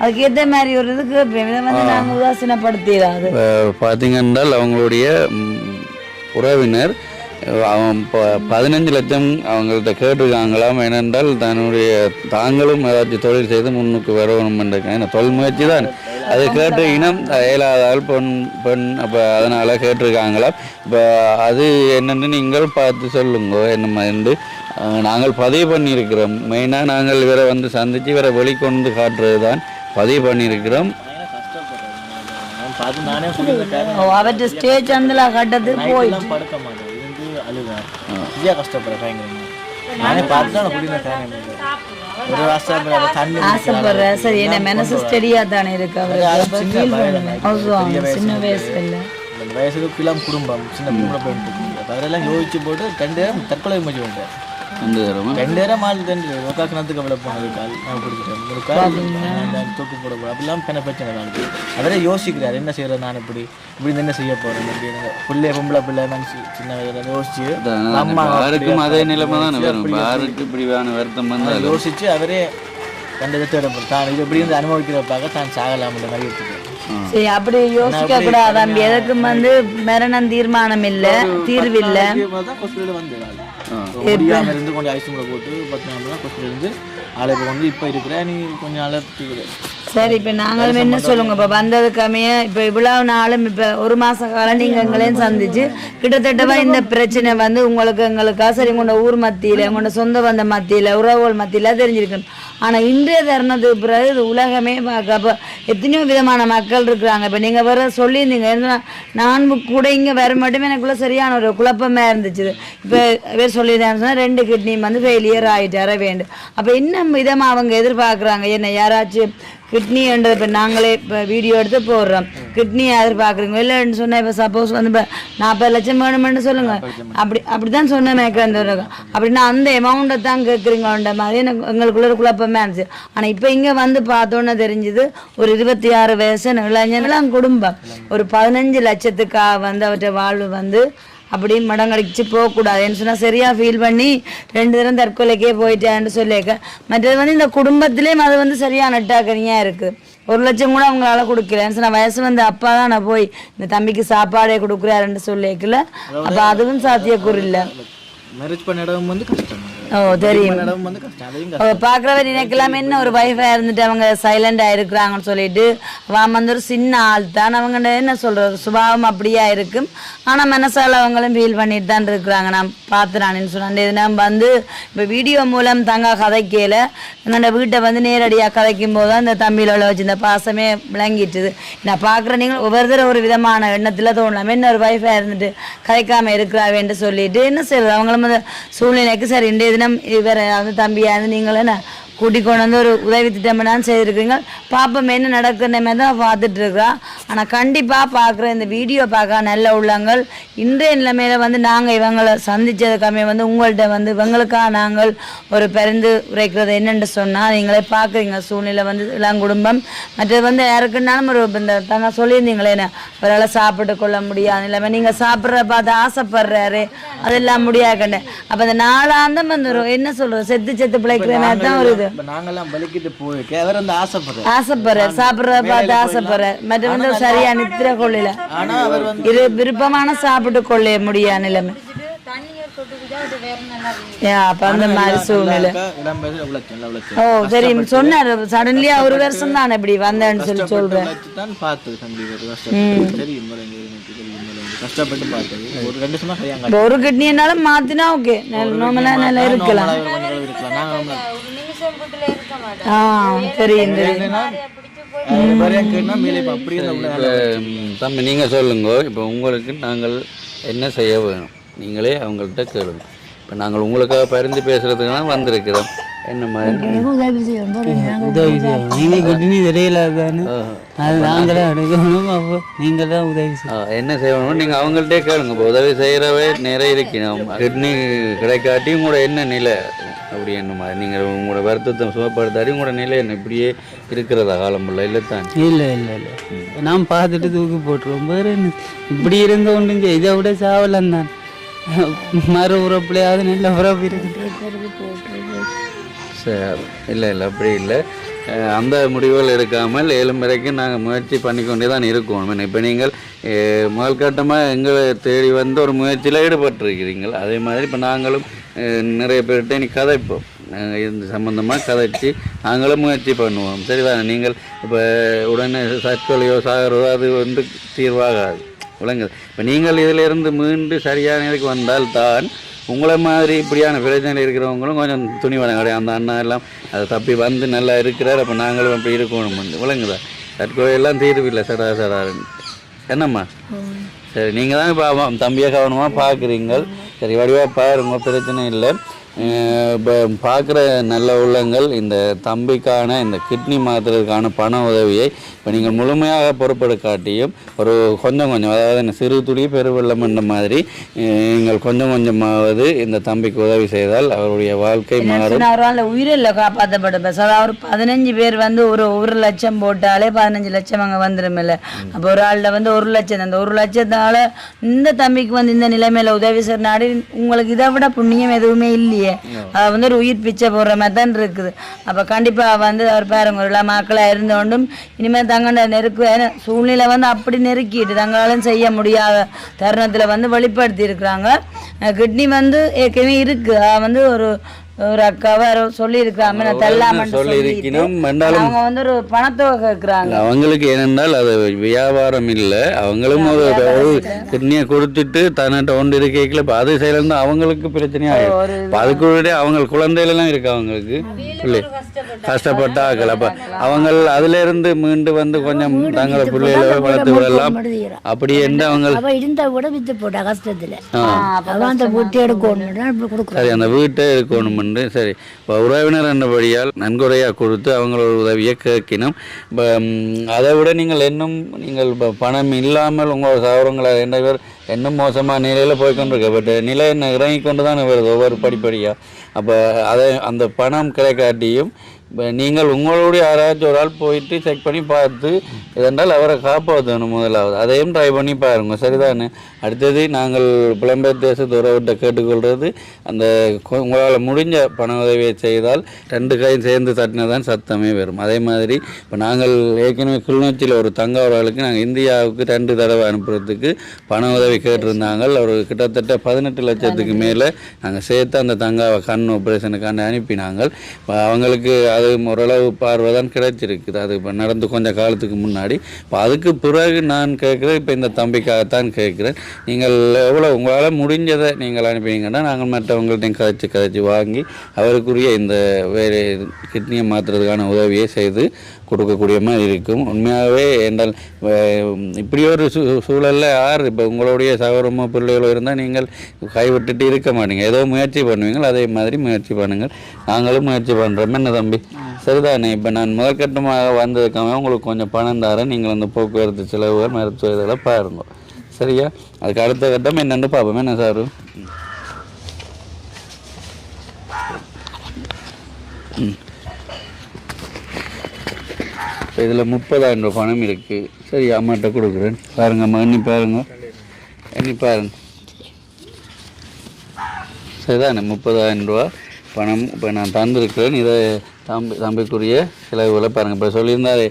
அதுக்கேற்ற மாதிரி ஒரு இது கேட்பேன். இதை வந்து நாங்கள் உதாசீனப்படுத்திதான் அது பார்த்தீங்கன்னா அவங்களுடைய உறவினர் அவன் 15 லட்சம் அவங்கள்ட்ட கேட்டிருக்காங்களாம். ஏனென்றால் தன்னுடைய தாங்களும் ஏதாச்சும் தொழில் செய்து முன்னுக்கு வரணும் என்ற தொழில் முயற்சி தான் அதை கேட்டு இனம் இயலாதால் பெண் அப்போ அதனால் கேட்டிருக்காங்களாம். இப்போ அது என்னென்னு நீங்கள் பார்த்து சொல்லுங்க. என்ன என்று நாங்கள் பதிவு பண்ணியிருக்கிறோம். மெயினாக நாங்கள் இவரை வந்து சந்தித்து இவரை வெளிக்கொண்டு காட்டுறது தான் பதிவு பண்ணியிருக்கிறோம். அவற்றை ஸ்டேஜ் அந்த கட்டத்து போய் படுக்க மாட்டேன் அழுவேன், சரியா கஷ்டப்படுறேன். நானே பார்த்து ஆசைப்படுற சரி என்ன மனசு ஸ்டெடியா தானே இருக்கு. சின்ன வயசுக்கு பிள்ளைம் குடும்பம் சின்ன குடும்பம் போயிட்டு அதெல்லாம் யோசிச்சு போட்டு 2 நேரம் தற்கொலை முயற்சி பண்ணிட்டேன். 2 நேரம் ஆள் 2 ஒக்காக்கினத்துக்கு அவ்வளோ போனது கால் நான் பிடிச்சிட்டேன். ஒரு கால் தூக்கு போட போகிறேன் அப்படிலாம் என்ன பிரச்சனை காலுக்கு. அவரே யோசிக்கிறார் என்ன செய்யறது, நான் இப்படி என்ன செய்ய போறேன் அப்படின்னு. பிள்ளை பொம்பளை பிள்ளை மனசு சின்ன வயதில் யோசிச்சு அதே நிலைமை தான் யோசிச்சு அவரே கண்டதை தான் இது எப்படி இருந்து அனுபவிக்கிறப்பாக தான் சாகலாம் மாதிரி எடுத்துக்கிறேன். சரி, அப்படி யோசிக்க கூடாது தம்பி. எதுக்கும் வந்து மரணம் தீர்மானம் இல்ல, தீர்வு இல்ல. இருந்து கொஞ்சம் ஐஸ்ல போட்டு 10 நாள் ஹாஸ்பிட்டல் இருந்து ஆளை கொண்டு இப்ப இருக்கிற நீ கொஞ்சம் அலர்த்தி. சரி, இப்ப நாங்களும் என்ன சொல்லுங்க, இப்ப வந்ததுக்காமே இப்ப இவ்வளவு நாளும் இப்ப 1 மாச காலம் நீங்க எங்களையும் சந்திச்சு கிட்டத்தட்டவா இந்த பிரச்சனை வந்து உங்களுக்கு எங்களுக்கா சரி உங்களோட ஊர் மத்தியில உங்களோட சொந்த பந்த மத்தியில உறவுகள் மத்தியில தெரிஞ்சிருக்கணும். ஆனா இன்றைய தருணத்துக்கு பிறகு இது உலகமே பார்க்க அப்ப எத்தனையோ விதமான மக்கள் இருக்கிறாங்க. இப்ப நீங்க வர சொல்லியிருந்தீங்க, நான் கூட இங்க வர மட்டுமே எனக்குள்ள சரியான ஒரு குழப்பமா இருந்துச்சு. இப்ப இவர் சொல்லியிருந்தாங்க சொன்னா 2 கிட்னி வந்து ஃபெயிலியர் ஆயிட்டார வேண்டும். அப்ப இன்னும் விதமா அவங்க எதிர்பார்க்குறாங்க என்ன யாராச்சும் கிட்னின்றது. இப்போ நாங்களே இப்போ வீடியோ எடுத்து போடுறோம், கிட்னி எதிர்பார்க்குறீங்க இல்லைன்னு சொன்னால் இப்போ சப்போஸ் வந்து இப்போ 40 லட்சம் வேணுமென்னு சொல்லுங்கள், அப்படி தான் சொன்ன மேய்க்கிறேன். அப்படின்னா அந்த அமௌண்ட்டை தான் கேட்குறீங்கன்ற மாதிரி எனக்கு எங்களுக்குள்ள குழப்பமே இருந்துச்சு. ஆனால் இப்போ இங்கே வந்து பார்த்தோன்னே தெரிஞ்சுது ஒரு 26 வயசு இளைஞர்களாம் குடும்பம் ஒரு 15 லட்சத்துக்காக வந்து அவற்றை வாழ்வு வந்து அப்படி மடங்கடிச்சு போகக்கூடாதுன்னு சொன்னால் சரியாக ஃபீல் பண்ணி 2 தரம் தற்கொலைக்கே போயிட்டேன்னு சொல்லியிருக்க. மற்றது வந்து இந்த குடும்பத்திலேயும் அது வந்து சரியாக நட்டாக்கனியாக இருக்குது. 1 லட்சம் கூட அவங்களால கொடுக்கலன்னு சொன்னால் வயசு வந்து அப்பா தான் நான் போய் இந்த தம்பிக்கு சாப்பாடே கொடுக்குறாருன்னு சொல்லியிருக்கல. அப்போ அதுவும் சாத்தியக்கூறு இல்லை. மேரேஜ் பண்ண இடம் வந்து கஷ்டம். ஓ தெரியும். இடம் வந்து கஷ்டம், அதையும் பார்க்குறவர் நினைக்கலாம் என்ன ஒரு வைஃபாக இருந்துட்டு அவங்க சைலண்டாக இருக்கிறாங்கன்னு சொல்லிட்டு அவன் வந்து ஒரு சின்ன ஆள் தான். அவங்க என்ன சொல்கிறது சுபாவம் அப்படியா இருக்கும். ஆனால் மனசால் அவங்களும் ஃபீல் பண்ணிட்டு தான் இருக்கிறாங்க. நான் பார்த்துறான்னு சொன்னேன். இது நான் வந்து இப்போ வீடியோ மூலம் தங்க கதைக்கையில் என்னோட வீட்டை வந்து நேரடியாக கதைக்கும் போது தான் இந்த தம்பியில் வச்சு இந்த பாசமே விளங்கிட்டுது. நான் பார்க்குறேன் நீங்கள் ஒவ்வொருத்தரும் ஒரு விதமான எண்ணத்தில் தோணலாம் என்ன ஒரு வைஃபாக இருந்துட்டு கதைக்காமல் இருக்கிறாவேன்னு சொல்லிட்டு என்ன செய்யறது அவங்களும் அந்த சூழ்நிலைக்கு சரி இன்றைய தினம் இவரை வந்து தம்பியாக இருந்து நீங்களும் என்ன கூட்டிக் கொண்டு வந்து ஒரு உதவி திட்டம்லாம் செய்திருக்கிறீங்க. பாப்பம் என்ன நடக்குதுன்ற மாதிரி தான் பார்த்துட்டு இருக்கிறா. ஆனால் கண்டிப்பாக பார்க்குற இந்த வீடியோ பார்க்க நல்ல உள்ளங்கள் இன்றைய நிலைமையில வந்து நாங்கள் இவங்களை சந்தித்ததுக்காமே வந்து உங்கள்கிட்ட வந்து இவங்களுக்காக நாங்கள் ஒரு பரிந்து உரைக்கிறது என்னென்று சொன்னால் நீங்களே பார்க்குறீங்க சூழ்நிலை வந்து இளங்குடும்பம் மற்றது வந்து யாருக்குன்னாலும் ஒரு இந்த தாங்க சொல்லியிருந்தீங்களே என்ன அவரால் சாப்பிட்டு கொள்ள முடியாது நிலைமை நீங்கள் சாப்பிட்ற பார்த்து ஆசைப்படுறாரு அதெல்லாம் முடியாதுன்னு. அப்போ அந்த நாளாந்தம் வந்து ஒரு என்ன சொல்கிறது செத்து பிழைக்கிற மாதிரி தான் ஒரு இது நாங்கெல்லாம் பலிக்கிட்டு போய் அவர் வந்து ஆசைப்படுறாரு சாப்பிட்றத பார்த்து ஆசைப்படுறாரு மற்ற வந்து சரியா நித்திர கொள்ளையில ஆனா அவர் வந்து விருப்பமான சாப்பிட்டு கொள்ள முடியாது நிலைமை. அப்ப அந்த மாதிரி சூழ்நிலை ஓ சரி சொன்னாரு சடன்லியா ஒரு வருஷம் தான் இப்படி வந்தேன்னு சொல்லி சொல்றேன். ஒரு கிட்னினாலும் மாத்தினா ஓகே நார்மலா நல்லா இருக்கலாம். தம்பி நீங்க சொல்லுங்க இப்போ உங்களுக்கு நாங்கள் என்ன செய்ய வேணும் நீங்களே அவங்கள்ட்ட கேளுங்க. இப்போ நாங்கள் உங்களுக்காக பரிந்து பேசுறதுக்குனா வந்திருக்கிறோம் என்ன மாதிரி உதவி செய்யணும். நீங்கள் கிட்னி தெரியல தானே அது நாங்களே எடுக்கணும். அப்போ நீங்கள் தான் உதவி செய்யணும். என்ன செய்யணும் நீங்கள் அவங்கள்ட்டே கேளுங்க. இப்போ உதவி செய்கிறவே நிறைய இருக்கணும். கிட்னி கிடைக்காட்டி உங்களோட என்ன நிலை அப்படி என்ன மாதிரி நீங்கள் உங்களோட வருத்தத்தை சுகப்படுத்தாடி உங்களோட நிலை என்ன இப்படியே இருக்கிறதா காலம்புள்ள இல்லை தான் இல்லை நான் பார்த்துட்டு தூக்கி போட்டுருவோம். வேறு என்ன இப்படி இருந்த ஒன்றுங்க இதை விட சாவலம் தான் மறு உறப்புலையாவது நல்ல உறப்பு இருக்குது. சரி இல்லை அப்படி இல்லை அந்த முடிவுகள் எடுக்காமல் 7 வரைக்கும் நாங்கள் முயற்சி பண்ணிக்கொண்டே தான் இருக்கணும். இப்போ நீங்கள் முதல் கட்டமாக எங்களை தேடி வந்து ஒரு முயற்சியில் ஈடுபட்டிருக்கிறீங்கள். அதே மாதிரி இப்போ நாங்களும் நிறைய பேர்கிட்ட நீ கதைப்போம் இந்த சம்மந்தமாக கதைச்சி நாங்களும் முயற்சி பண்ணுவோம். சரிதானே நீங்கள் இப்போ உடனே தற்கொலையோ சாகிறதோ அது வந்து தீர்வாகாது விளங்குது. இப்போ நீங்கள் இதிலிருந்து மீண்டு சரியான இதுக்கு வந்தால் தான் உங்களை மாதிரி இப்படியான பிரச்சனையில் இருக்கிறவங்களும் கொஞ்சம் துணிவன கிடையாது. அந்த அண்ணா எல்லாம் அதை தப்பி வந்து நல்லா இருக்கிறார். அப்போ நாங்களும் அப்படி இருக்கணும் வந்து விளங்குதா. தற்கொலையெல்லாம் தீர்வில்லை சடாசடாருன்னு என்னம்மா. சரி நீங்கள் தான் இப்போ தம்பியை கவனமாக பார்க்குறீங்க. சரி வடிவாக பாருங்க பிரச்சனை இல்லை. இப்போ பார்க்குற நல்ல உள்ளங்கள் இந்த தம்பிக்கான இந்த கிட்னி மாற்றுறதுக்கான பண உதவியை இப்போ நீங்கள் முழுமையாக பொறுப்பெடுக்காட்டியும் ஒரு கொஞ்சம் அதாவது சிறு துளி பெருவெள்ளம் என்ற மாதிரி நீங்கள் கொஞ்சமாவது இந்த தம்பிக்கு உதவி செய்தால் அவருடைய வாழ்க்கை மாறும். அவரால் உயிரில் காப்பாற்றப்படும். அதாவது 15 பேர் வந்து ஒரு 1 லட்சம் போட்டாலே 15 லட்சம் அங்கே வந்துடும் இல்லை. அப்போ ஒரு ஆளில் வந்து 1 லட்சம் அந்த 1 லட்சத்தால் இந்த தம்பிக்கு வந்து இந்த நிலைமையில உதவி செய்ய நாடி உங்களுக்கு இதை விட புண்ணியம் எதுவுமே இல்லையே. அது வந்து ஒரு உயிர் பிச்சை போடுற மாதிரி தான் இருக்குது. அப்போ கண்டிப்பாக வந்து அவர் பாருங்க ஒரு மக்களாக இருந்தோண்டும் இனிமேல் தங்கண்ட சூழ்நிலை வந்து அப்படி நெருக்கிட்டு தங்களாலும் செய்ய முடியாத தருணத்தில் வந்து வெளிப்படுத்தி இருக்கிறாங்க. கிட்னி வந்து ஏற்கனவே இருக்கு வந்து ஒரு அக்காவை சொல்லியிருக்காம சொல்லியிருக்கணும். அவங்க வந்து ஒரு பணத்தொகை கேட்குறாங்க. அவங்களுக்கு ஏனென்றால் அது வியாபாரம் இல்லை. அவங்களும் ஒரு கிட்னியை கொடுத்துட்டு தன்னிட்ட ஒன்று இருக்கைக்குள்ள இப்போ அது செய்யலாம் அவங்களுக்கு பிரச்சனையாகும். அதுக்குள்ளே அவங்க குழந்தைகளெல்லாம் இருக்கு அவங்களுக்கு பிள்ளை கஷ்டப்பட்ட ஆக்கள். அப்போ அவங்க அதுல இருந்து மீண்டு வந்து கொஞ்சம் தங்களை பிள்ளைகளை வளர்த்து விடலாம் அப்படி என்று அவங்க இருந்தா கூட வித்து போட்டா கஷ்டத்துல அந்த வீட்டை எடுக்கணும். சரி அந்த வீட்டை எடுக்கணும். சரி இப்போ உறவினர் என்றபடியால் நன்கொடையாக கொடுத்து அவங்களோட உதவியை கேட்கணும். இப்போ அதை விட நீங்கள் இப்போ பணம் இல்லாமல் உங்களோட சகோதரங்களை 2 பேர் இன்னும் மோசமான நிலையில் போய்கொண்டிருக்க. பட் நிலை என்ன இறங்கி கொண்டு தான் வருது ஒவ்வொரு படிப்படியாக. அப்போ அந்த பணம் கிடைக்காட்டியும் இப்போ நீங்கள் உங்களுடைய யாராச்சும் ஒரு ஆள் போயிட்டு செக் பண்ணி பார்த்து இதென்றால் அவரை காப்பாற்றணும் முதலாவது. அதையும் ட்ரை பண்ணி பாருங்க சரிதானே. அடுத்தது நாங்கள் புலம்பெயர் தேசத்து உறவிட்ட கேட்டுக்கொள்வது அந்த உங்களால் முடிஞ்ச பண உதவியை செய்தால் 2 கையும் சேர்ந்து தட்டினதான் சத்தமே வரும். அதே மாதிரி இப்போ நாங்கள் ஏற்கனவே கிளிநொச்சியில் ஒரு தங்க அவர்களுக்கு நாங்கள் இந்தியாவுக்கு 2 தடவை அனுப்புறதுக்கு பண உதவி கேட்டிருந்தாங்க. ஒரு கிட்டத்தட்ட 18 லட்சத்துக்கு மேலே நாங்கள் சேர்த்து அந்த தங்காவை கண் ஆப்ரேஷனுக்கான அனுப்பினாங்க. அவங்களுக்கு அது ஓரளவு பார்வை தான் கிடைச்சிருக்குது. அது இப்போ நடந்து கொஞ்சம் காலத்துக்கு முன்னாடி. இப்போ அதுக்கு பிறகு நான் கேட்குறேன், இப்போ இந்த தம்பிக்காகத்தான் கேட்குறேன், நீங்கள் எவ்வளோ உங்களால் முடிஞ்சதை நீங்கள் அனுப்பினீங்கன்னா நாங்கள் மற்றவங்கள்ட்டையும் கதைச்சி வாங்கி அவருக்குரிய இந்த வேறு கிட்னியை மாற்றுறதுக்கான உதவியை செய்து கொடுக்கக்கூடிய மாதிரி இருக்கும். உண்மையாகவே என்றால் இப்படி ஒரு சூழலில் யார் இப்போ உங்களுடைய சகோதரமோ பிள்ளைகளோ இருந்தால் நீங்கள் கைவிட்டுட்டு இருக்க மாட்டீங்க, ஏதோ முயற்சி பண்ணுவீங்கள். அதே மாதிரி முயற்சி பண்ணுங்கள், நாங்களும் முயற்சி பண்ணுறோம். என்ன தம்பி, சரிதானே? இப்போ நான் முதற்கட்டமாக வந்ததுக்காக உங்களுக்கு கொஞ்சம் பணம் தரேன், நீங்கள் அந்த போக்குவரத்து செலவுகள் மருத்துவ இதெல்லாம் பாருங்க, சரியா? அதுக்கு அடுத்த கட்டம் என்னென்னு பார்ப்போம். என்ன சார்? இதில் 30,000 ரூபா பணம் இருக்குது. சரி, அம்மாட்ட கொடுக்குறேன். பாருங்க அம்மா, எண்ணி பாருங்க. சரிதானே? 30,000 ரூபா பணம் இப்போ நான் தந்திருக்கிறேன். இதை தம்பிக்குரிய செலவுகளை பாருங்கள். இப்போ சொல்லியிருந்தாரு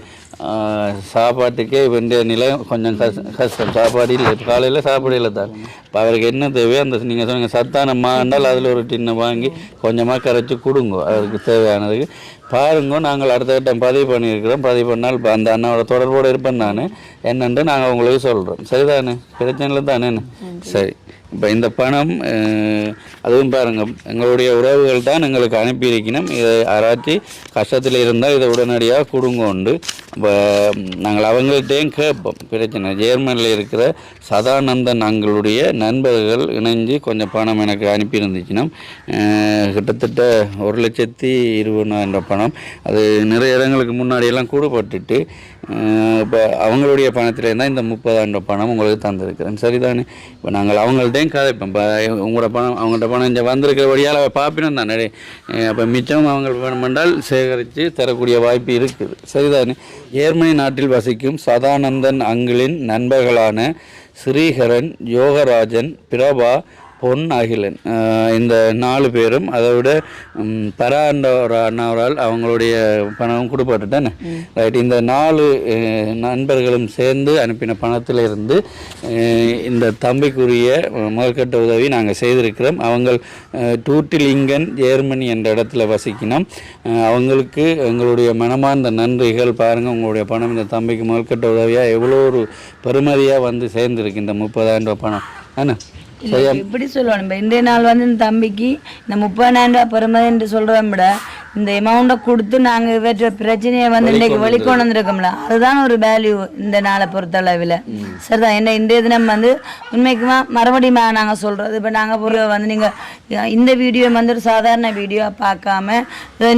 சாப்பாட்டுக்கே வேண்டிய நிலை கொஞ்சம் கஷ்டம். சாப்பாடு இல்லை, காலையில் சாப்பாடு இல்லை தான். இப்போ அவருக்கு என்ன தேவையோ அந்த நீங்கள் சொன்னீங்க சத்தான மாண்டால் அதில் ஒரு டின்னை வாங்கி கொஞ்சமாக கரைச்சி கொடுங்க அவருக்கு தேவையானதுக்கு. பாருங்க, நாங்கள் அடுத்த கட்டம் பதிவு பண்ணியிருக்கிறோம். பதிவு பண்ணால் இப்போ அந்த அண்ணாவோட தொடர்போடு இருப்பேன் நான் என்னென்று நாங்கள் உங்களுக்கு சொல்கிறோம். சரிதானே? பிரச்சனை தானே? சரி, இப்போ இந்த பணம் அதுவும் பாருங்கள், எங்களுடைய உறவுகள் தான் எங்களுக்கு அனுப்பியிருக்கணும். இதை யாராச்சு கஷ்டத்தில் இருந்தால் இதை உடனடியாக கொடுங்க உண்டு. இப்போ நாங்கள் அவங்கள்ட்டையும் கேட்போம் பிரச்சனை. ஜெர்மனியில் இருக்கிற சதானந்தன் எங்களுடைய நண்பர்கள் இணைஞ்சு கொஞ்சம் பணம் எனக்கு அனுப்பியிருந்துச்சுன்னா கிட்டத்தட்ட 1,20,000 பணம். அது நிறைய இடங்களுக்கு முன்னாடியெல்லாம் கூடப்பட்டுட்டு இப்போ அவங்களுடைய பணத்திலேருந்து தான் இந்த 30,000 பணம் உங்களுக்கு தந்திருக்கிறேன். சரிதானே? இப்போ நாங்கள் அவங்கள்ட்டையும் கதைப்போம். இப்போ உங்களோட பணம் அவங்கள்ட்ட பணம் இங்கே வந்திருக்கிறபடியால் பார்ப்பினோம் தானே. அப்போ மிச்சம் அவங்க வேணுமென்றால் சேகரித்து தரக்கூடிய வாய்ப்பு இருக்குது. சரிதானே? ஜெர்மனி நாட்டில் வசிக்கும் சதானந்தன் அங்கிளின் நண்பர்களான ஸ்ரீஹரன், யோகராஜன், பிரபா, பொன், அகிலன், இந்த 4 பேரும் அதை விட அண்ணாவரால் அவங்களுடைய பணம் கொடுப்பட்டுட்டானே. ரைட், இந்த 4 நண்பர்களும் சேர்ந்து அனுப்பின பணத்திலிருந்து இந்த தம்பிக்குரிய முதற்கட்ட உதவி நாங்கள் செய்திருக்கிறோம். அவங்க டூட்டிலிங்கன் ஜெர்மனி என்ற இடத்துல வசிக்கணும். அவங்களுக்கு எங்களுடைய மனமார்ந்த நன்றிகள். பாருங்கள், உங்களுடைய பணம் இந்த தம்பிக்கு முதற்கட்ட உதவியாக எவ்வளோ ஒரு பெருமதியாக வந்து சேர்ந்துருக்கு இந்த 30,000 பணம். என்ன எப்படி சொல்லுவாங்க, இன்றைய நாள் வந்து இந்த தம்பிக்கு இந்த 30,000 ரூபா பெருமதி என்று சொல்கிறத விட இந்த அமௌண்ட்டை கொடுத்து நாங்கள் இவற்ற பிரச்சனையை வந்து இன்றைக்கு வெளிக்கொண்டு வந்திருக்கோம்ல, அதுதான் ஒரு வேல்யூ இந்த நாளை பொறுத்தளவில். சரிதான்? என்ன இன்றைய தினம் வந்து உண்மைக்குமா மறுபடியும் நாங்கள் சொல்கிறது. இப்போ நாங்கள் பொருள் வந்து நீங்கள் இந்த வீடியோ வந்து ஒரு சாதாரண வீடியோ பார்க்காம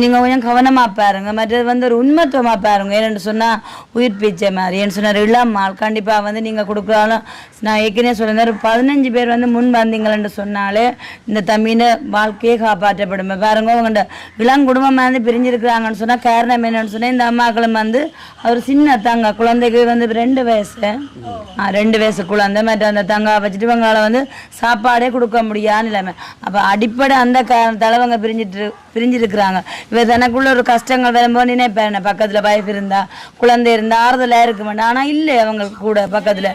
நீங்கள் கொஞ்சம் கவனமாக பாருங்கள். மற்றது வந்து ஒரு உண்மத்துவமாக பாருங்கள். ஏன்னு சொன்னால் உயிர் பீச்சை மாதிரி ஏன்னு சொன்னார் இளமால் கண்டிப்பாக வந்து நீங்கள் கொடுக்குறாலும் நான் ஏற்கனவே சொல்லியிருந்தேன், ஒரு 15 பேர் வந்து முன் வந்தீங்களன்னு சொன்னாலே இந்த தம்பியின் வாழ்க்கையை காப்பாற்றப்படும். பாருங்க, உங்கள்கிட்ட இளங்குடும்பம் வந்து பிரிஞ்சிருக்கிறாங்கன்னு சொன்னால் காரணம் என்னன்னு சொன்னால் இந்த அம்மாக்களும் வந்து அவர் சின்ன தங்க குழந்தைக்கு வந்து 2 வயசு 2 வயசு குழந்தை மற்ற அந்த தங்கா வச்சுட்டு இவங்களால வந்து சாப்பாடே கொடுக்க முடியாத நிலைமை. அப்போ அடிப்படை அந்த காரணத்தால் அவங்க பிரிஞ்சிருக்கிறாங்க. இவர் தனக்குள்ள ஒரு கஷ்டங்கள் வரும்போது நினைப்பேன் பக்கத்தில் வைஃப் இருந்தா குழந்தை இருந்தா ஆறுதலாக இருக்க மாட்டேன். ஆனால் இல்லை அவங்களுக்கு கூட பக்கத்தில்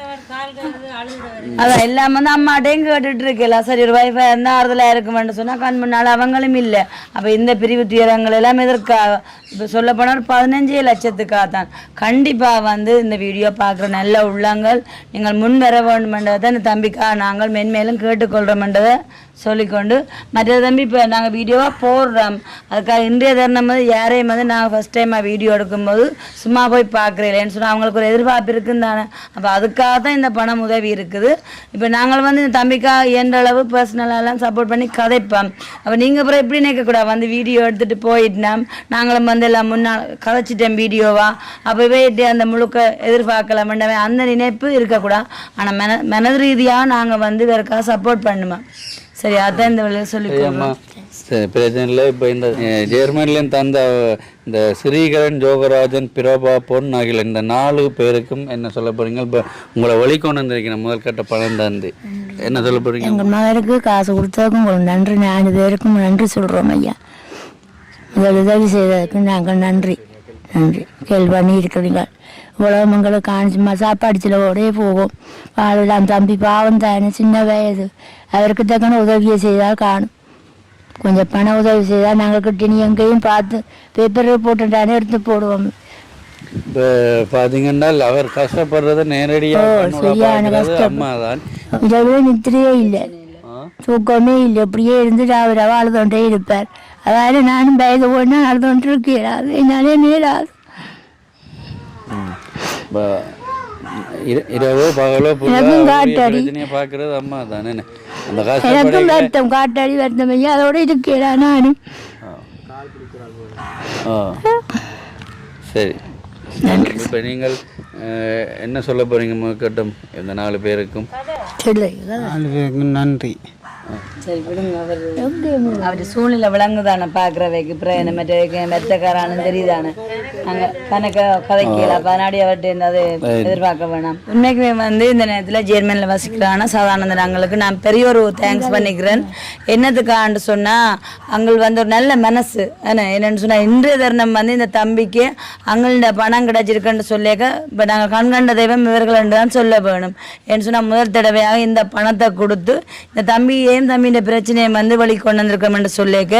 அதான் எல்லாம் வந்து அம்மாட்டையும் கேட்டுட்டு இருக்கல. சரி, ஒரு வைஃபை இருந்தால் ஆறுதலாக இருக்குமென்னு சொன்னால் கண் முன்னால் அவங்களும் இல்லை. அப்போ இந்த பிரிவு துயரங்கள் எல்லாம் எதற்காக? இப்போ சொல்ல போனால் 15 லட்சத்துக்காக தான். கண்டிப்பாக வந்து இந்த வீடியோ பார்க்குற நல்ல உள்ளங்கள் நீங்கள் முன் வர வேண்டுமென்றதை இந்த தம்பிக்காக நாங்கள் மென்மேலும் கேட்டுக்கொள்கிறோம்ன்றதை சொல்லிக்கொண்டு மற்ற தம்பி இப்போ நாங்கள் வீடியோவாக போடுறோம். அதுக்காக இன்றைய தருணம் வந்து யாரையும் வந்து நாங்கள் ஃபஸ்ட் டைமாக வீடியோ எடுக்கும்போது சும்மா போய் பார்க்குறேன் சொன்னால் அவங்களுக்கு ஒரு எதிர்பார்ப்பு இருக்குன்னு தானே. அப்போ அதுக்காக தான் இந்த பணம் உதவி இருக்குது. இப்போ நாங்கள் வந்து இந்த தம்பிக்காக இயன்ற அளவு பர்சனலாலாம் சப்போர்ட் பண்ணி கதைப்போம். அப்போ நீங்கள் அப்புறம் எப்படி நினைக்கக்கூடாது, வந்து வீடியோ எடுத்துகிட்டு போயிட்டோம் நாங்களும் வந்து எல்லாம் முன்னால் கதைச்சிட்டேன் வீடியோவா, அப்போவே அந்த முழுக்க எதிர்பார்க்கலாம்ன்ற அந்த நினைப்பு இருக்கக்கூடாது. ஆனால் மனது ரீதியாக நாங்கள் வந்து வேறுக்காக சப்போர்ட் பண்ணுவோம். சரி, அதான் இந்த வழியில் சொல்லிக்கோமா. சரி, பிரச்சனை இல்லை. இப்போ இந்த ஜெர்மனிலேருந்து தந்த இந்த ஸ்ரீகரன், ஜோகராஜன், பிரபா, பொன், அகிலன் இந்த 4 பேருக்கும் என்ன சொல்ல போகிறீங்க? இப்போ உங்களை வழிகொண்டு வந்திருக்கீங்க முதல் கட்ட பணம் தந்து என்ன சொல்ல போகிறீங்க? எங்கள் மகனுக்கு காசு கொடுத்ததுக்கும் உங்களுக்கு நன்றி. 4 பேருக்கும் நன்றி சொல்கிறோம் ஐயா. முதல் உதவி செய்ததுக்கு நாங்கள் நன்றி. நன்றி கேள்வி பண்ணி இருக்கிறீங்க. இவ்வளோ எங்களுக்கு காணிச்சுமா சாப்பாடு சிலவோடே போகும். வாழலாம் தம்பி பாவம் தானே, சின்ன வயது. அவருக்கு தக்கன உதவியை செய்தால் காணும். கொஞ்சம் பண உதவி செய்தால் நாங்கள் கிட்டினி எங்கேயும் பார்த்து பேப்பரில் போட்டுட்டானே எடுத்து போடுவோம். இப்போ பார்த்தீங்கன்னா அவர் கஷ்டப்படுறத சரியான கஷ்டம். அம்மா தான். இதை விட நித்திரையே இல்லை, தூக்கமே இல்லை. அப்படியே இருந்துட்டு அவர் அழுதுகிட்டே இருப்பார். அதாவது நானும் வயது போனா அழுதுகிட்டு இருக்கேன். அது என்னாலே நேராது. இரவோ பகலோ பார்க்கறது அம்மா தானே. அந்த எனக்கும் வருத்தம், காட்டாடி வருத்தம் ஐயா. அதோட இருக்கேடா நானும். சரி, இப்போ நீங்கள் என்ன சொல்ல போறீங்க மக்கட்டும் இந்த 4 பேருக்கும்? 4 பேருக்கும் நன்றி. சரி விடுங்க. அவர் சூழ்நிலை விளங்குதானே பார்க்குறவைக்கு பிரயணம் மெத்தக்காரானு தெரியுதானே. அங்கே கணக்க கதைக்கல பதினாடி அவர்கிட்ட இருந்தது எதிர்பார்க்க வேணாம். உண்மைக்குமே இந்த நேரத்தில் ஜெர்மனியில் வசிக்கிறான சாதாரண நாங்களுக்கு நான் பெரிய ஒரு தேங்க்ஸ் பண்ணிக்கிறேன். என்னத்துக்கான்னு சொன்னால் அங்கள் ஒரு நல்ல மனசு. என்னென்னு சொன்னால் இன்றைய தருணம் இந்த தம்பிக்கு அங்களோட பணம் கிடைச்சிருக்குன்னு சொல்லிக்க இப்போ நாங்கள் கண்கண்ட தெய்வம் இவர்கள் தான் சொல்ல வேணும். ஏன்னு சொன்னால் முதல் தடவையாக இந்த பணத்தை கொடுத்து இந்த தம்பியையும் தம்பியோட பிரச்சனையை வழி கொண்டு வந்திருக்கோம் என்று சொல்லிக்க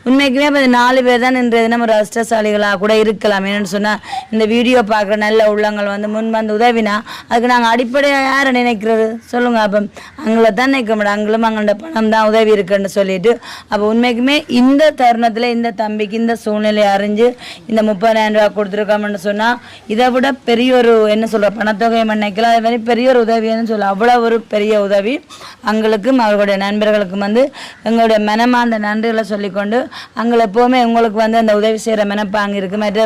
உண்மைக்குமே இப்போ 4 பேர் தான் இன்றைய தினம் ஒரு அதிர்ஷ்டசாலிகளாக கூட இருக்கலாம். என்னென்னு சொன்னால் இந்த வீடியோ பார்க்குற நல்ல உள்ளங்கள் முன் வந்து உதவினா அதுக்கு நாங்கள் அடிப்படையாக யாரை நினைக்கிறது சொல்லுங்க. அப்போ அங்களை தான் நினைக்க முடியும். அங்களும் அங்களோட பணம் தான் உதவி இருக்குன்னு சொல்லிட்டு அப்போ உண்மைக்குமே இந்த தருணத்தில் இந்த தம்பிக்கு இந்த சூழ்நிலையை அறிஞ்சு இந்த 30,000 ரூபா கொடுத்துருக்கோம்னு சொன்னால் இதை விட பெரிய ஒரு என்ன சொல்கிற பணத்தொகையை நினைக்கலாம். அதே மாதிரி பெரிய ஒரு உதவின்னு சொல்ல அவ்வளோ ஒரு பெரிய உதவி அவங்களுக்கும் அவர்களுடைய நண்பர்களுக்கும் எங்களுடைய மனமார்ந்த நன்றிகளை சொல்லிக்கொண்டு அங்கே எப்போவுமே உங்களுக்கு அந்த உதவி செய்கிற மனப்பாங்க இருக்குது. மற்ற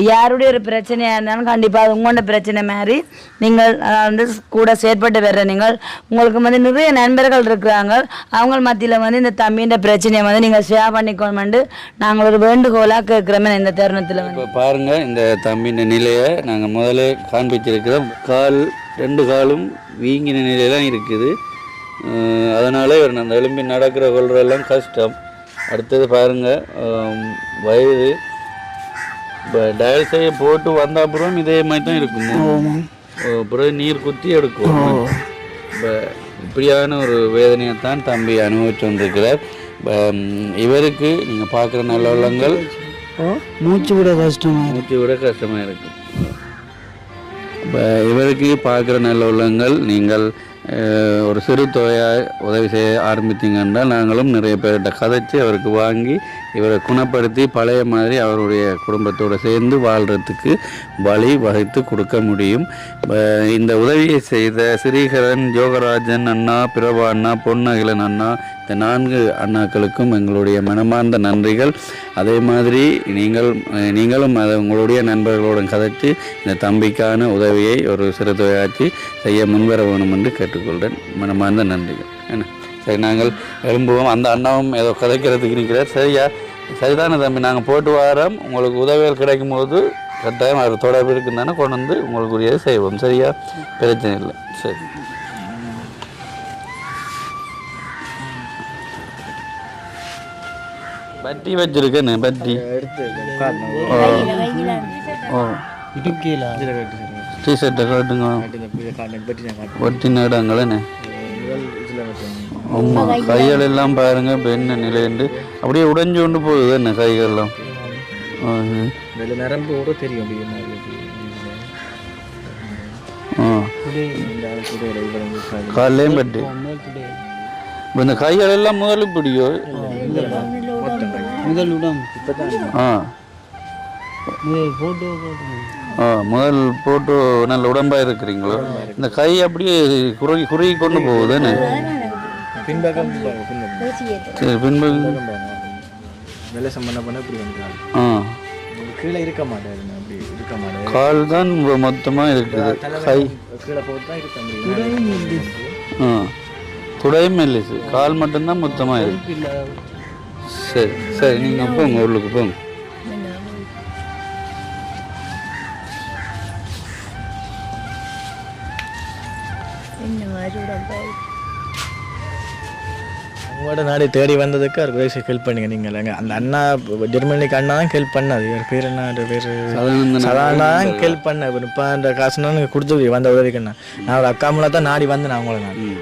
யாருடைய ஒரு பிரச்சனையாக இருந்தாலும் கண்டிப்பாக உங்களோட பிரச்சனை மாதிரி நீங்கள் கூட செயற்பட்டு வர்ற நீங்கள் உங்களுக்கு நிறைய நண்பர்கள் இருக்கிறாங்க. அவங்க மத்தியில் இந்த தம்பின்ற பிரச்சனையை நீங்கள் ஷேர் பண்ணிக்கணுமெண்டு நாங்கள் ஒரு வேண்டுகோளாக கேட்குறோமே இந்த தருணத்தில். இப்போ பாருங்கள் இந்த தம்பின்ற நிலையை நாங்கள் முதலே காண்பிச்சிருக்கிறோம். 2 காலும் வீங்கின நிலையெல்லாம் இருக்குது. அதனால இவர் அந்த எலும்பி நடக்கிற கொள்றதெல்லாம் கஷ்டம். அடுத்தது பாருங்கள் வயது இப்போ டயல் செய்ய போட்டு வந்த அப்புறம் இதே மாதிரி தான் இருக்குங்க. அப்புறம் நீர் குத்தி எடுக்கும். இப்போ இப்படியான ஒரு வேதனையை தான் தம்பி அனுபவிச்சு கொண்டிருக்கிறார். இவருக்கு நீங்கள் பார்க்குற நல்ல உள்ளங்கள் மூச்சு விட கஷ்டமாக இருக்கும். இப்போ இவருக்கு பார்க்குற நல்ல உள்ளங்கள் நீங்கள் ஒரு சிறு தொகையாக உதவி செய்ய ஆரம்பித்தீங்கன்னா நாங்களும் நிறைய பேர்கிட்ட கதைச்சி அவருக்கு வாங்கி இவரை குணப்படுத்தி பழைய மாதிரி அவருடைய குடும்பத்தோடு சேர்ந்து வாழ்கிறதுக்கு வழி வகுத்து கொடுக்க முடியும். இந்த உதவியை செய்த ஸ்ரீகரன், யோகராஜன் அண்ணா, பிரபா அண்ணா, பொன்னகிலன் அண்ணா, இந்த 4 அண்ணாக்களுக்கும் எங்களுடைய மனமார்ந்த நன்றிகள். அதே மாதிரி நீங்களும் அதை உங்களுடைய நண்பர்களுடன் கதைச்சு இந்த தம்பிக்கான உதவியை ஒரு சிறு தொகையாற்றி செய்ய முன்வர வேணும் என்று கேட்டுக்கொள்கிறேன். மனமார்ந்த நன்றிகள். என்ன சரி, நாங்கள் எழும்புவோம். அந்த அண்ணாவும் ஏதோ கதைக்கிறதுக்கு நிற்கிறார். சரிதானே தம்பி, நாங்கள் போட்டு வரோம். உங்களுக்கு உதவிகள் கிடைக்கும் போது கட்டாயம் அவர் தொடர்பு இருக்குன்னு கொண்டு வந்து உங்களுக்கு உரியதை செய்வோம். சரியா, பிரச்சனை இல்லை. சரி, பட்டி வச்சிருக்கேன்னு பட்டி டிஷர்ட்டை காட்டுங்க. ஒட்டி நேடாங்களேண்ணே. ஆமாம், கைகள் எல்லாம் பாருங்க இப்போ என்ன நிலைண்டு அப்படியே உடைஞ்சு கொண்டு போகுது என்ன கைகள்லாம். காலையும் பட்டு இப்போ இந்த கைகள் எல்லாம் முதலும் பிடிக்கும். முதல் போட்டு நல்ல உடம்பாக இருக்கிறீங்களோ, இந்த கை அப்படியே குறுகி கொண்டு போகுதுன்னு. சரி, பின்பக்கம் கால் தான் மொத்தமாக இருக்குது. கை துடையும் மெல்லிசு, கால் மட்டும்தான் மொத்தமாக இருக்கு. சரி சரி, நீங்கள் போங்க, உள்ளுக்கு போங்க. உங்களோட நாடு தேடி வந்ததுக்கு அவருக்கு ஹெல்ப் பண்ணீங்க நீங்கள் அந்த அண்ணா ஜெர்மனிக்கு அண்ணா தான் ஹெல்ப் பண்ணாது இவர் பேர் என்ன பேர் சாதாரண தான் ஹெல்ப் பண்ண இப்போ அந்த காசுனா நீங்கள் கொடுத்து வந்த உதவிக்குண்ணா நான் ஒரு அக்கா மூலம் தான் நாடி வந்தேன் அவங்கள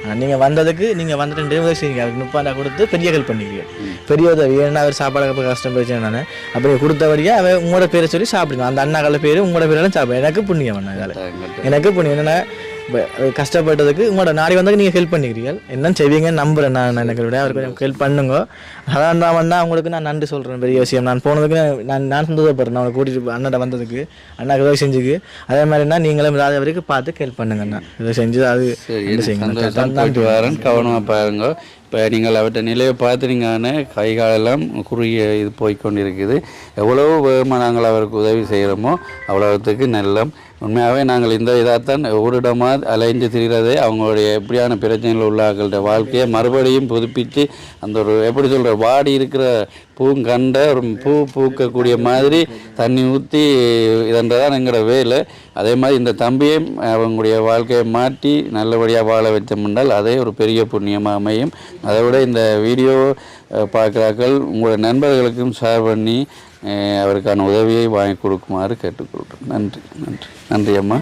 நான் நீங்கள் வந்ததுக்கு நீங்கள் வந்துட்டு உதவி செய்யுங்க அவருக்கு 30 கொடுத்து பெரிய ஹெல்ப் பண்ணிக்கிறீங்க பெரிய உதவி ஏன்னா அவர் சாப்பாடு கஷ்டம் போயிடுச்சு நான் அப்படி கொடுத்தவரையே அவர் உங்களோட பேரை சொல்லி சாப்பிடுங்க அந்த அண்ணாக்கள பேர் உங்களோட பேரெல்லாம் சாப்பிடுங்க எனக்கு புண்ணியம் பண்ண இதால் எனக்கு புண்ணியம் என்னென்னா கஷ்டப்பட்டதுக்கு உங்களோட நாடி வந்ததுக்கு நீங்கள் ஹெல்ப் பண்ணிக்கிறீங்க என்ன செய்வீங்கன்னு நம்புகிறேன் நான் எனக்கு விட அவருக்கு கொஞ்சம் ஹெல்ப் பண்ணுங்க அதான் வந்தால் அவங்களுக்கு நான் நன்றி சொல்கிறேன் பெரிய விஷயம் நான் போனதுக்கு நான் சந்தோஷப்படுறேன் அவனை கூட்டிகிட்டு அண்ணாட்ட வந்ததுக்கு அண்ணாக்கு உதவி செஞ்சுக்கு அதே மாதிரினா நீங்களும் இல்லாத வரைக்கும் பார்த்து ஹெல்ப் பண்ணுங்க அண்ணா இதை செஞ்சு அது வரேன் கவனமாக பாருங்க இப்போ நீங்கள் அவற்றை நிலையை பார்த்துறீங்கன்னு கை காலெல்லாம் குறுகிய இது போய்கொண்டிருக்குது எவ்வளோ வேகமாக நாங்கள் அவருக்கு உதவி செய்கிறோமோ அவ்வளோத்துக்கு நல்ல உண்மையாகவே நாங்கள் இந்த இதாகத்தான் ஒரு இடமாக அலைஞ்சு திரிகிறதே அவங்களுடைய எப்படியான பிரச்சனைகள் உள்ளார்கள்ட்ட வாழ்க்கையை மறுபடியும் புதுப்பித்து அந்த ஒரு எப்படி சொல்கிற வாடி இருக்கிற பூங்கண்ட ஒரு பூ பூக்கக்கூடிய மாதிரி தண்ணி ஊற்றி இதன்றதான் எங்களோட வேலை அதே மாதிரி இந்த தம்பியையும் அவங்களுடைய வாழ்க்கையை மாற்றி நல்லபடியாக வாழ வச்சோம்னால் அதே ஒரு பெரிய புண்ணியமாக அமையும் அதை விட இந்த வீடியோ பார்க்குறாக்கள் உங்களோட நண்பர்களுக்கும் ஷேர் பண்ணி அவருக்கான உதவியை வாங்கி கொடுக்குமாறு கேட்டுக்கொள்கிறேன் நன்றி நன்றி நன்றி அம்மா